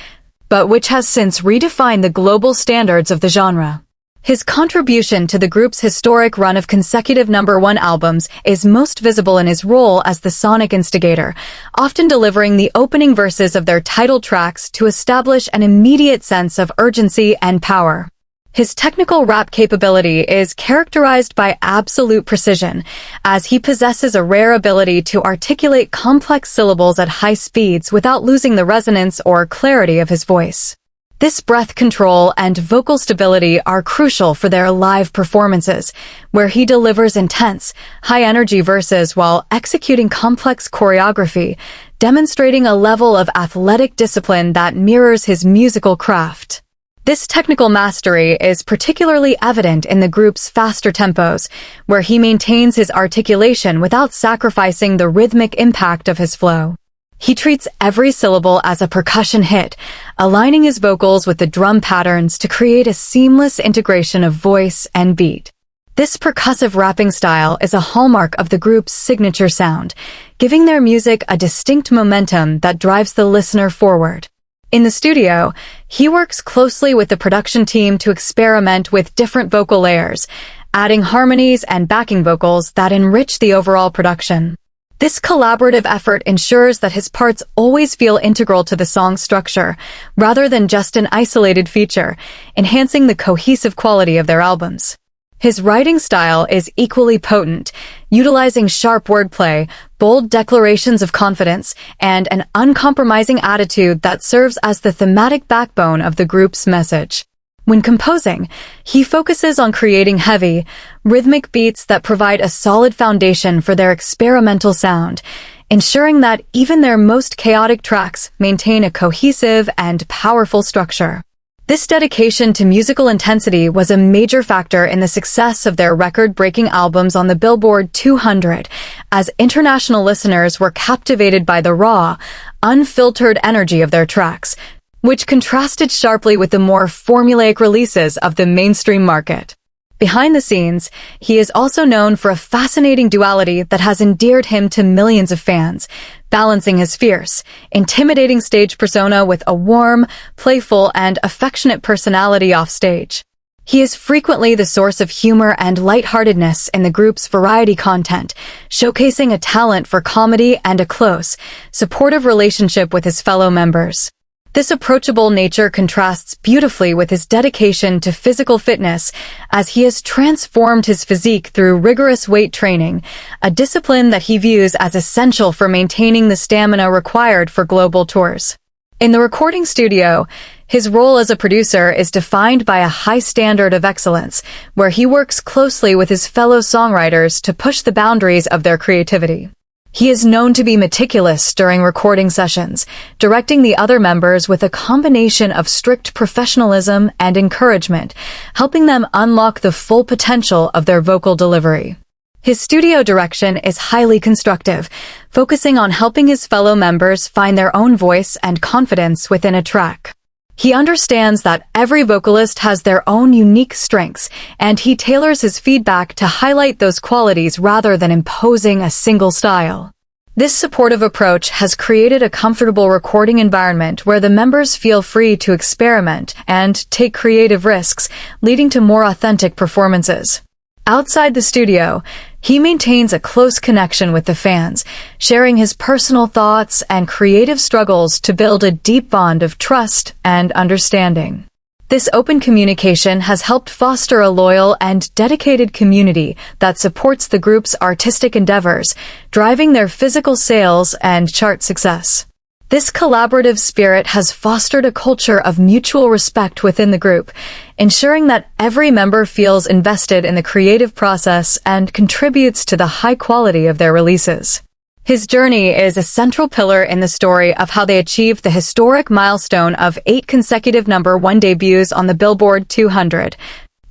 but which has since redefined the global standards of the genre. His contribution to the group's historic run of consecutive #1 albums is most visible in his role as the sonic instigator, often delivering the opening verses of their title tracks to establish an immediate sense of urgency and power. His technical rap capability is characterized by absolute precision, as he possesses a rare ability to articulate complex syllables at high speeds without losing the resonance or clarity of his voice. This breath control and vocal stability are crucial for their live performances, where he delivers intense, high-energy verses while executing complex choreography, demonstrating a level of athletic discipline that mirrors his musical craft. This technical mastery is particularly evident in the group's faster tempos, where he maintains his articulation without sacrificing the rhythmic impact of his flow. He treats every syllable as a percussion hit, aligning his vocals with the drum patterns to create a seamless integration of voice and beat. This percussive rapping style is a hallmark of the group's signature sound, giving their music a distinct momentum that drives the listener forward. In the studio, he works closely with the production team to experiment with different vocal layers, adding harmonies and backing vocals that enrich the overall production. This collaborative effort ensures that his parts always feel integral to the song's structure, rather than just an isolated feature, enhancing the cohesive quality of their albums. His writing style is equally potent, utilizing sharp wordplay, bold declarations of confidence, and an uncompromising attitude that serves as the thematic backbone of the group's message. When composing, he focuses on creating heavy, rhythmic beats that provide a solid foundation for their experimental sound, ensuring that even their most chaotic tracks maintain a cohesive and powerful structure. This dedication to musical intensity was a major factor in the success of their record-breaking albums on the Billboard 200, as international listeners were captivated by the raw, unfiltered energy of their tracks, which contrasted sharply with the more formulaic releases of the mainstream market. Behind the scenes, he is also known for a fascinating duality that has endeared him to millions of fans, balancing his fierce, intimidating stage persona with a warm, playful, and affectionate personality offstage. He is frequently the source of humor and lightheartedness in the group's variety content, showcasing a talent for comedy and a close, supportive relationship with his fellow members. This approachable nature contrasts beautifully with his dedication to physical fitness, as he has transformed his physique through rigorous weight training, a discipline that he views as essential for maintaining the stamina required for global tours. In the recording studio, his role as a producer is defined by a high standard of excellence, where he works closely with his fellow songwriters to push the boundaries of their creativity. He is known to be meticulous during recording sessions, directing the other members with a combination of strict professionalism and encouragement, helping them unlock the full potential of their vocal delivery. His studio direction is highly constructive, focusing on helping his fellow members find their own voice and confidence within a track. He understands that every vocalist has their own unique strengths, and he tailors his feedback to highlight those qualities rather than imposing a single style. This supportive approach has created a comfortable recording environment where the members feel free to experiment and take creative risks, leading to more authentic performances. Outside the studio, he maintains a close connection with the fans, sharing his personal thoughts and creative struggles to build a deep bond of trust and understanding. This open communication has helped foster a loyal and dedicated community that supports the group's artistic endeavors, driving their physical sales and chart success. This collaborative spirit has fostered a culture of mutual respect within the group, ensuring that every member feels invested in the creative process and contributes to the high quality of their releases. His journey is a central pillar in the story of how they achieved the historic milestone of 8 consecutive #1 debuts on the Billboard 200,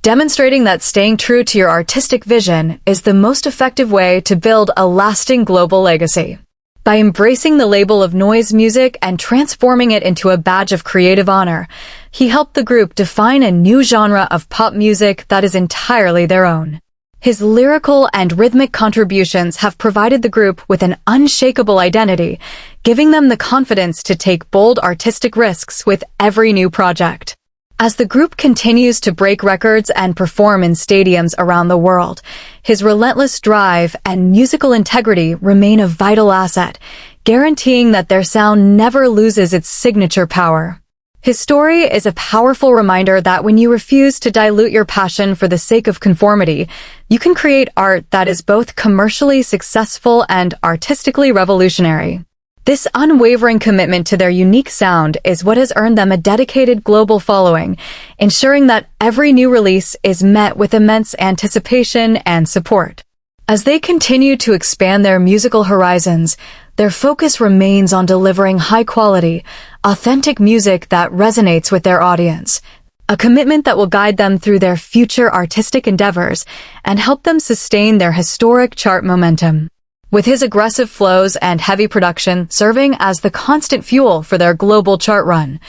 demonstrating that staying true to your artistic vision is the most effective way to build a lasting global legacy. By embracing the label of noise music and transforming it into a badge of creative honor, he helped the group define a new genre of pop music that is entirely their own. His lyrical and rhythmic contributions have provided the group with an unshakable identity, giving them the confidence to take bold artistic risks with every new project. As the group continues to break records and perform in stadiums around the world, his relentless drive and musical integrity remain a vital asset, guaranteeing that their sound never loses its signature power. His story is a powerful reminder that when you refuse to dilute your passion for the sake of conformity, you can create art that is both commercially successful and artistically revolutionary. This unwavering commitment to their unique sound is what has earned them a dedicated global following, ensuring that every new release is met with immense anticipation and support. As they continue to expand their musical horizons, their focus remains on delivering high-quality, authentic music that resonates with their audience, a commitment that will guide them through their future artistic endeavors and help them sustain their historic chart momentum. With his aggressive flows and heavy production serving as the constant fuel for their global chart run,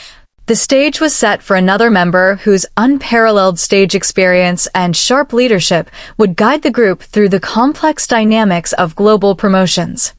the stage was set for another member whose unparalleled stage experience and sharp leadership would guide the group through the complex dynamics of global promotions.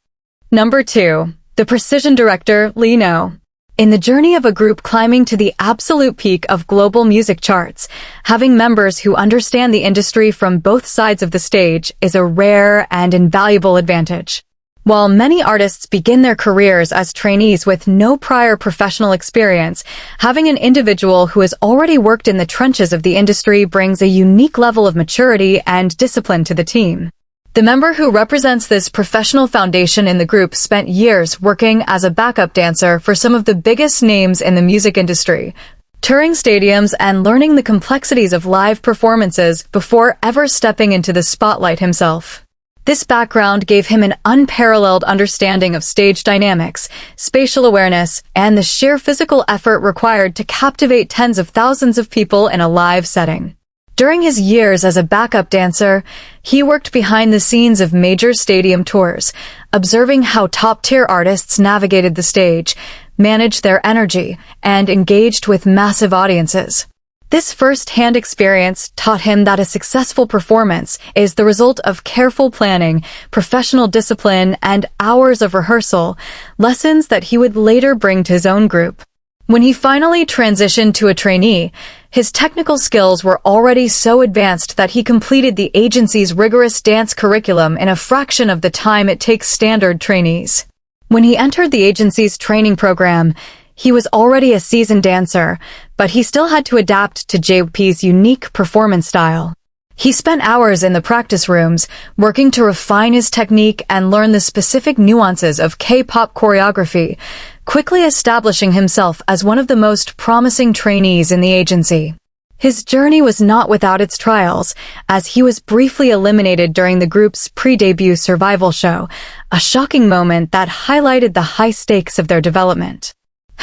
Number 2. The precision director, Lee No. In the journey of a group climbing to the absolute peak of global music charts, having members who understand the industry from both sides of the stage is a rare and invaluable advantage. While many artists begin their careers as trainees with no prior professional experience, having an individual who has already worked in the trenches of the industry brings a unique level of maturity and discipline to the team. The member who represents this professional foundation in the group spent years working as a backup dancer for some of the biggest names in the music industry, touring stadiums and learning the complexities of live performances before ever stepping into the spotlight himself. This background gave him an unparalleled understanding of stage dynamics, spatial awareness, and the sheer physical effort required to captivate tens of thousands of people in a live setting. During his years as a backup dancer, he worked behind the scenes of major stadium tours, observing how top-tier artists navigated the stage, managed their energy, and engaged with massive audiences. This first-hand experience taught him that a successful performance is the result of careful planning, professional discipline, and hours of rehearsal, lessons that he would later bring to his own group. When he finally transitioned to a trainee, his technical skills were already so advanced that he completed the agency's rigorous dance curriculum in a fraction of the time it takes standard trainees. When he entered the agency's training program, he was already a seasoned dancer, but he still had to adapt to JYP's unique performance style. He spent hours in the practice rooms, working to refine his technique and learn the specific nuances of K-pop choreography, quickly establishing himself as one of the most promising trainees in the agency. His journey was not without its trials, as he was briefly eliminated during the group's pre-debut survival show, a shocking moment that highlighted the high stakes of their development.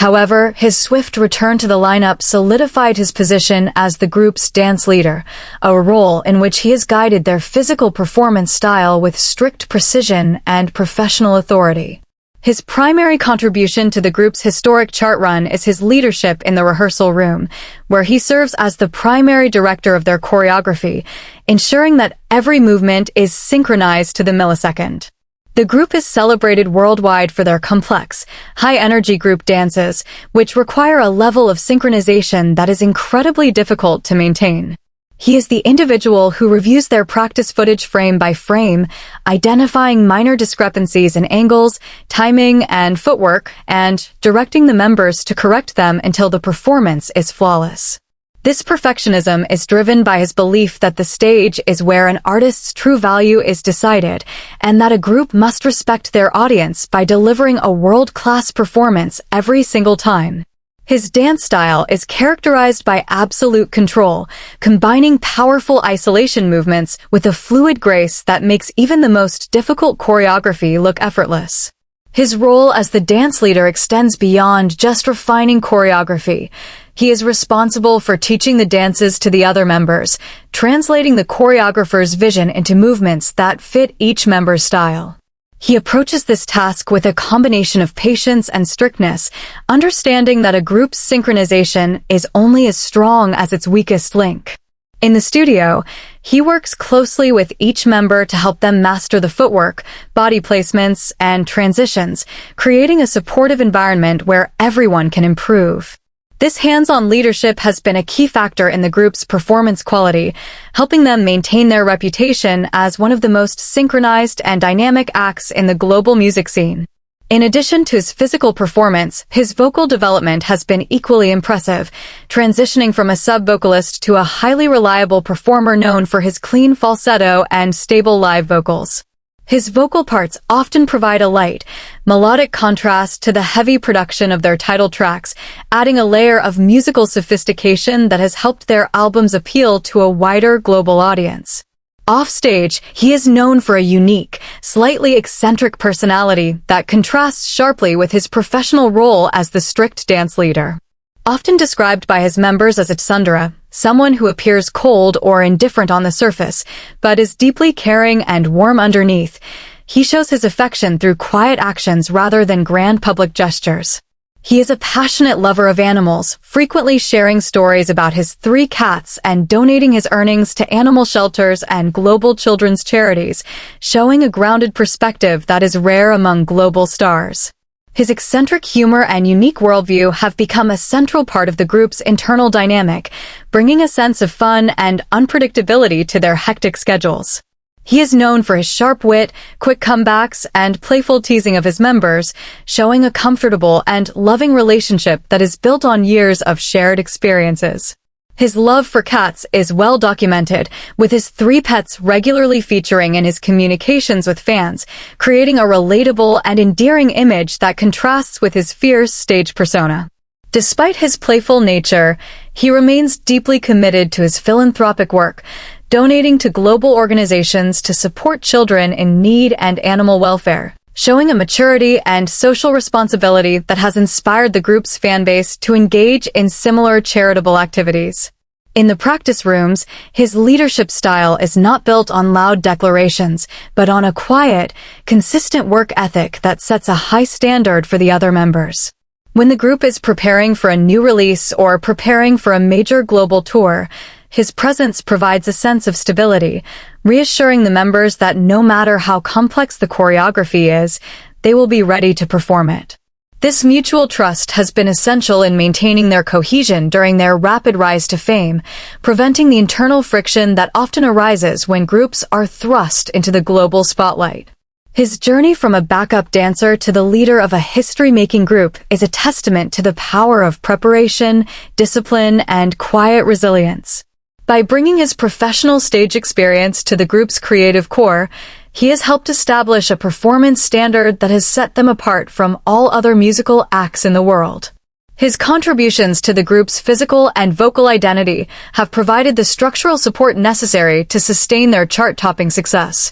However, his swift return to the lineup solidified his position as the group's dance leader, a role in which he has guided their physical performance style with strict precision and professional authority. His primary contribution to the group's historic chart run is his leadership in the rehearsal room, where he serves as the primary director of their choreography, ensuring that every movement is synchronized to the millisecond. The group is celebrated worldwide for their complex, high-energy group dances, which require a level of synchronization that is incredibly difficult to maintain. He is the individual who reviews their practice footage frame by frame, identifying minor discrepancies in angles, timing, and footwork, and directing the members to correct them until the performance is flawless. This perfectionism is driven by his belief that the stage is where an artist's true value is decided, and that a group must respect their audience by delivering a world-class performance every single time. His dance style is characterized by absolute control, combining powerful isolation movements with a fluid grace that makes even the most difficult choreography look effortless. His role as the dance leader extends beyond just refining choreography. He is responsible for teaching the dances to the other members, translating the choreographer's vision into movements that fit each member's style. He approaches this task with a combination of patience and strictness, understanding that a group's synchronization is only as strong as its weakest link. In the studio, he works closely with each member to help them master the footwork, body placements, and transitions, creating a supportive environment where everyone can improve. This hands-on leadership has been a key factor in the group's performance quality, helping them maintain their reputation as one of the most synchronized and dynamic acts in the global music scene. In addition to his physical performance, his vocal development has been equally impressive, transitioning from a sub-vocalist to a highly reliable performer known for his clean falsetto and stable live vocals. His vocal parts often provide a light, melodic contrast to the heavy production of their title tracks, adding a layer of musical sophistication that has helped their albums appeal to a wider global audience. Offstage, he is known for a unique, slightly eccentric personality that contrasts sharply with his professional role as the strict dance leader. Often described by his members as a tsundere, someone who appears cold or indifferent on the surface, but is deeply caring and warm underneath, he shows his affection through quiet actions rather than grand public gestures. He is a passionate lover of animals, frequently sharing stories about his 3 cats and donating his earnings to animal shelters and global children's charities, showing a grounded perspective that is rare among global stars. His eccentric humor and unique worldview have become a central part of the group's internal dynamic, bringing a sense of fun and unpredictability to their hectic schedules. He is known for his sharp wit, quick comebacks, and playful teasing of his members, showing a comfortable and loving relationship that is built on years of shared experiences. His love for cats is well documented, with his 3 pets regularly featuring in his communications with fans, creating a relatable and endearing image that contrasts with his fierce stage persona. Despite his playful nature, he remains deeply committed to his philanthropic work, donating to global organizations to support children in need and animal welfare, showing a maturity and social responsibility that has inspired the group's fanbase to engage in similar charitable activities. In the practice rooms, his leadership style is not built on loud declarations, but on a quiet, consistent work ethic that sets a high standard for the other members. When the group is preparing for a new release or preparing for a major global tour, his presence provides a sense of stability, reassuring the members that no matter how complex the choreography is, they will be ready to perform it. This mutual trust has been essential in maintaining their cohesion during their rapid rise to fame, preventing the internal friction that often arises when groups are thrust into the global spotlight. His journey from a backup dancer to the leader of a history-making group is a testament to the power of preparation, discipline, and quiet resilience. By bringing his professional stage experience to the group's creative core, he has helped establish a performance standard that has set them apart from all other musical acts in the world. His contributions to the group's physical and vocal identity have provided the structural support necessary to sustain their chart-topping success,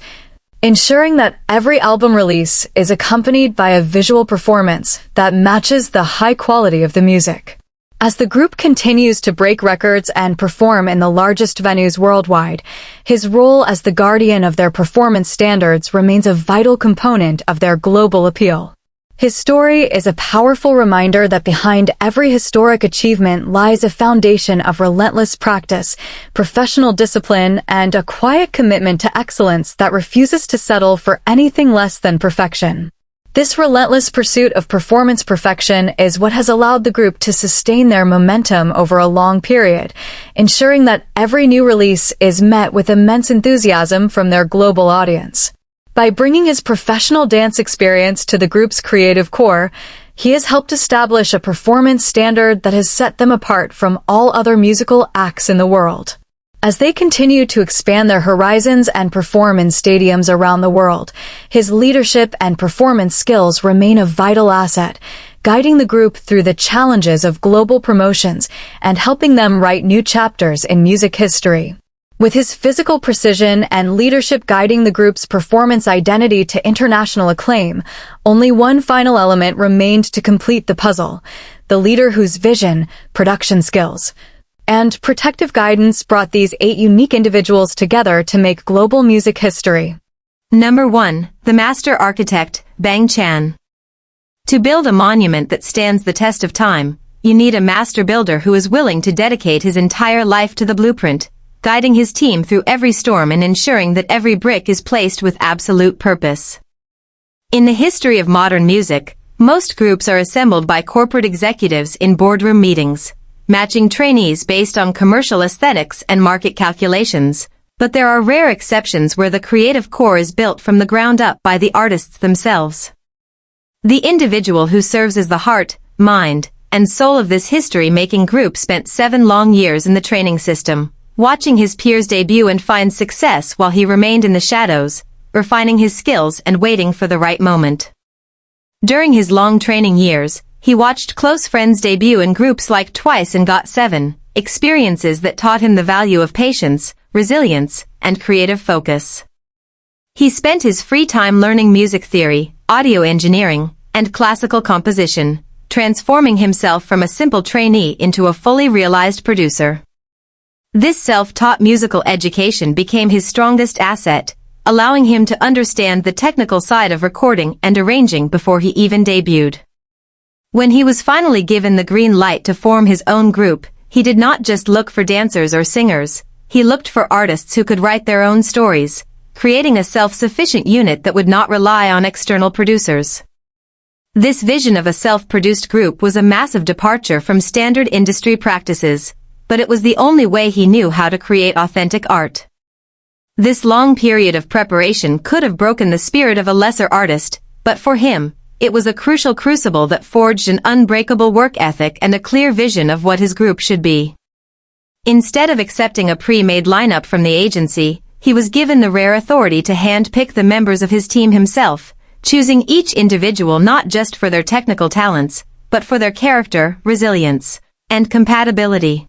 ensuring that every album release is accompanied by a visual performance that matches the high quality of the music. As the group continues to break records and perform in the largest venues worldwide, his role as the guardian of their performance standards remains a vital component of their global appeal. His story is a powerful reminder that behind every historic achievement lies a foundation of relentless practice, professional discipline, and a quiet commitment to excellence that refuses to settle for anything less than perfection. This relentless pursuit of performance perfection is what has allowed the group to sustain their momentum over a long period, ensuring that every new release is met with immense enthusiasm from their global audience. By bringing his professional dance experience to the group's creative core, he has helped establish a performance standard that has set them apart from all other musical acts in the world. As they continue to expand their horizons and perform in stadiums around the world, his leadership and performance skills remain a vital asset, guiding the group through the challenges of global promotions and helping them write new chapters in music history. With his physical precision and leadership guiding the group's performance identity to international acclaim, only one final element remained to complete the puzzle: the leader whose vision, production skills, and protective guidance brought these 8 unique individuals together to make global music history. Number 1. The Master Architect, Bang Chan. To build a monument that stands the test of time, you need a master builder who is willing to dedicate his entire life to the blueprint, guiding his team through every storm and ensuring that every brick is placed with absolute purpose. In the history of modern music, most groups are assembled by corporate executives in boardroom meetings, matching trainees based on commercial aesthetics and market calculations, but there are rare exceptions where the creative core is built from the ground up by the artists themselves. The individual who serves as the heart, mind, and soul of this history-making group spent 7 long years in the training system, watching his peers debut and find success while he remained in the shadows, refining his skills and waiting for the right moment. During his long training years, he watched close friends debut in groups like Twice and GOT7, experiences that taught him the value of patience, resilience, and creative focus. He spent his free time learning music theory, audio engineering, and classical composition, transforming himself from a simple trainee into a fully realized producer. This self-taught musical education became his strongest asset, allowing him to understand the technical side of recording and arranging before he even debuted. When he was finally given the green light to form his own group, he did not just look for dancers or singers, he looked for artists who could write their own stories, creating a self-sufficient unit that would not rely on external producers. This vision of a self-produced group was a massive departure from standard industry practices, but it was the only way he knew how to create authentic art. This long period of preparation could have broken the spirit of a lesser artist, but for him, it was a crucial crucible that forged an unbreakable work ethic and a clear vision of what his group should be. Instead of accepting a pre-made lineup from the agency, he was given the rare authority to hand-pick the members of his team himself, choosing each individual not just for their technical talents, but for their character, resilience, and compatibility.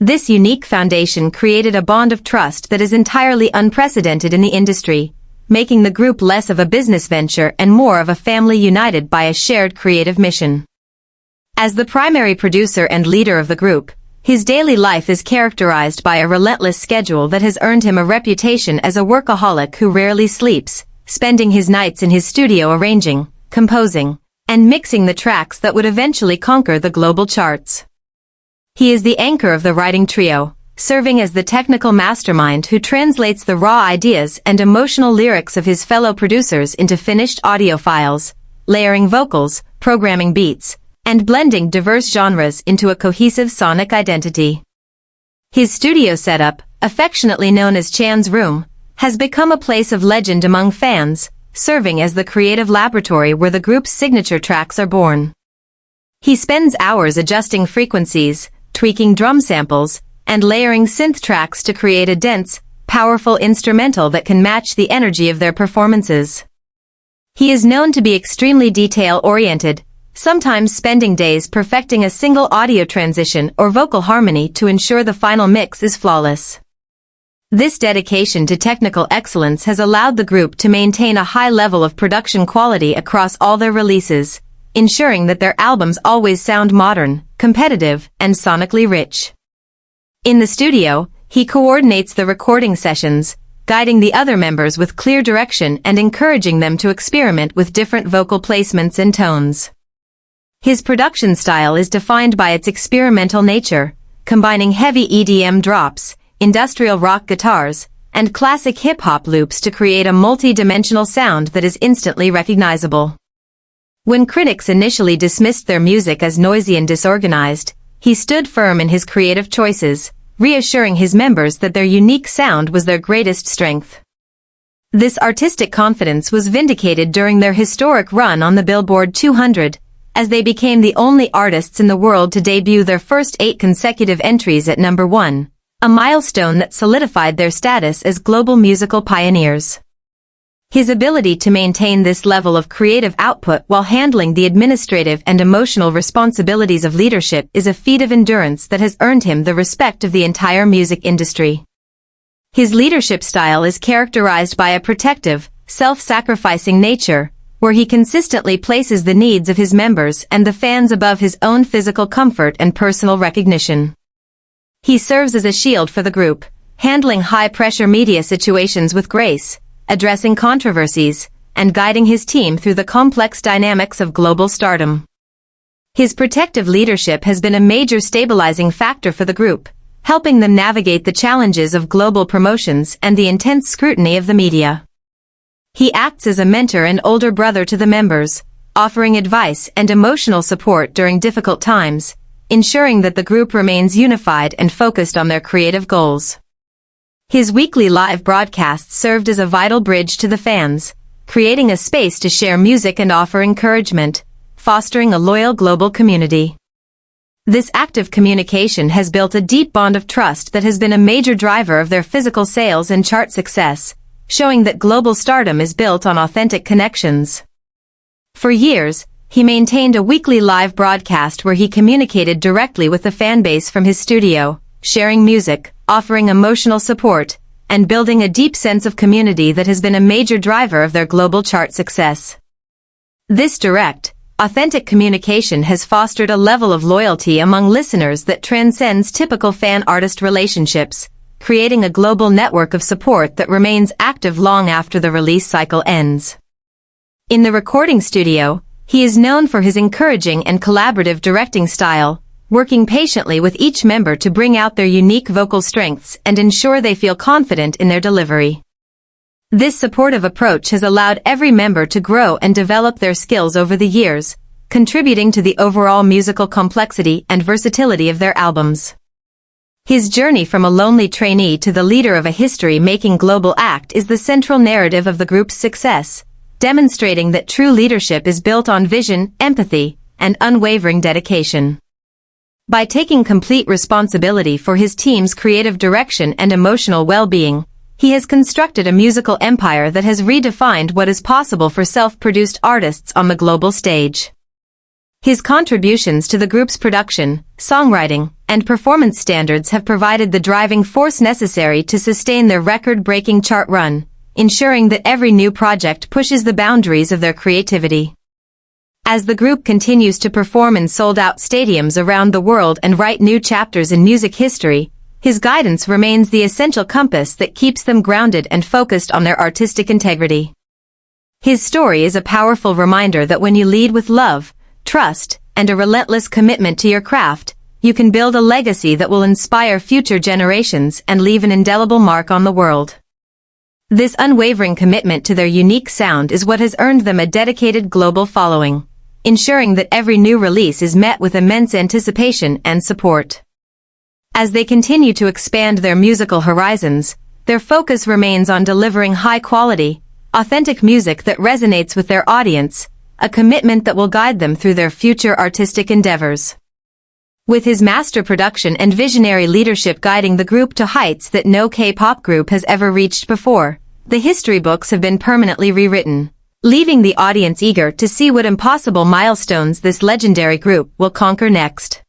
This unique foundation created a bond of trust that is entirely unprecedented in the industry, making the group less of a business venture and more of a family united by a shared creative mission. As the primary producer and leader of the group, his daily life is characterized by a relentless schedule that has earned him a reputation as a workaholic who rarely sleeps, spending his nights in his studio arranging, composing, and mixing the tracks that would eventually conquer the global charts. He is the anchor of the writing trio, serving as the technical mastermind who translates the raw ideas and emotional lyrics of his fellow producers into finished audio files, layering vocals, programming beats, and blending diverse genres into a cohesive sonic identity. His studio setup, affectionately known as Chan's Room, has become a place of legend among fans, serving as the creative laboratory where the group's signature tracks are born. He spends hours adjusting frequencies, tweaking drum samples, and layering synth tracks to create a dense, powerful instrumental that can match the energy of their performances. He is known to be extremely detail-oriented, sometimes spending days perfecting a single audio transition or vocal harmony to ensure the final mix is flawless. This dedication to technical excellence has allowed the group to maintain a high level of production quality across all their releases, ensuring that their albums always sound modern, competitive, and sonically rich. In the studio, he coordinates the recording sessions, guiding the other members with clear direction and encouraging them to experiment with different vocal placements and tones. His production style is defined by its experimental nature, combining heavy EDM drops, industrial rock guitars, and classic hip-hop loops to create a multi-dimensional sound that is instantly recognizable. When critics initially dismissed their music as noisy and disorganized, he stood firm in his creative choices, reassuring his members that their unique sound was their greatest strength. This artistic confidence was vindicated during their historic run on the Billboard 200, as they became the only artists in the world to debut their first 8 consecutive entries at number 1, a milestone that solidified their status as global musical pioneers. His ability to maintain this level of creative output while handling the administrative and emotional responsibilities of leadership is a feat of endurance that has earned him the respect of the entire music industry. His leadership style is characterized by a protective, self-sacrificing nature, where he consistently places the needs of his members and the fans above his own physical comfort and personal recognition. He serves as a shield for the group, handling high-pressure media situations with grace, addressing controversies, and guiding his team through the complex dynamics of global stardom. His protective leadership has been a major stabilizing factor for the group, helping them navigate the challenges of global promotions and the intense scrutiny of the media. He acts as a mentor and older brother to the members, offering advice and emotional support during difficult times, ensuring that the group remains unified and focused on their creative goals. His weekly live broadcasts served as a vital bridge to the fans, creating a space to share music and offer encouragement, fostering a loyal global community. This active communication has built a deep bond of trust that has been a major driver of their physical sales and chart success, showing that global stardom is built on authentic connections. For years, he maintained a weekly live broadcast where he communicated directly with the fanbase from his studio, sharing music, offering emotional support, and building a deep sense of community that has been a major driver of their global chart success. This direct, authentic communication has fostered a level of loyalty among listeners that transcends typical fan-artist relationships, creating a global network of support that remains active long after the release cycle ends. In the recording studio, he is known for his encouraging and collaborative directing style, working patiently with each member to bring out their unique vocal strengths and ensure they feel confident in their delivery. This supportive approach has allowed every member to grow and develop their skills over the years, contributing to the overall musical complexity and versatility of their albums. His journey from a lonely trainee to the leader of a history-making global act is the central narrative of the group's success, demonstrating that true leadership is built on vision, empathy, and unwavering dedication. By taking complete responsibility for his team's creative direction and emotional well-being, he has constructed a musical empire that has redefined what is possible for self-produced artists on the global stage. His contributions to the group's production, songwriting, and performance standards have provided the driving force necessary to sustain their record-breaking chart run, ensuring that every new project pushes the boundaries of their creativity. As the group continues to perform in sold-out stadiums around the world and write new chapters in music history, his guidance remains the essential compass that keeps them grounded and focused on their artistic integrity. His story is a powerful reminder that when you lead with love, trust, and a relentless commitment to your craft, you can build a legacy that will inspire future generations and leave an indelible mark on the world. This unwavering commitment to their unique sound is what has earned them a dedicated global following, ensuring that every new release is met with immense anticipation and support. As they continue to expand their musical horizons, their focus remains on delivering high-quality, authentic music that resonates with their audience, a commitment that will guide them through their future artistic endeavors. With his master production and visionary leadership guiding the group to heights that no K-pop group has ever reached before, the history books have been permanently rewritten, leaving the audience eager to see what impossible milestones this legendary group will conquer next.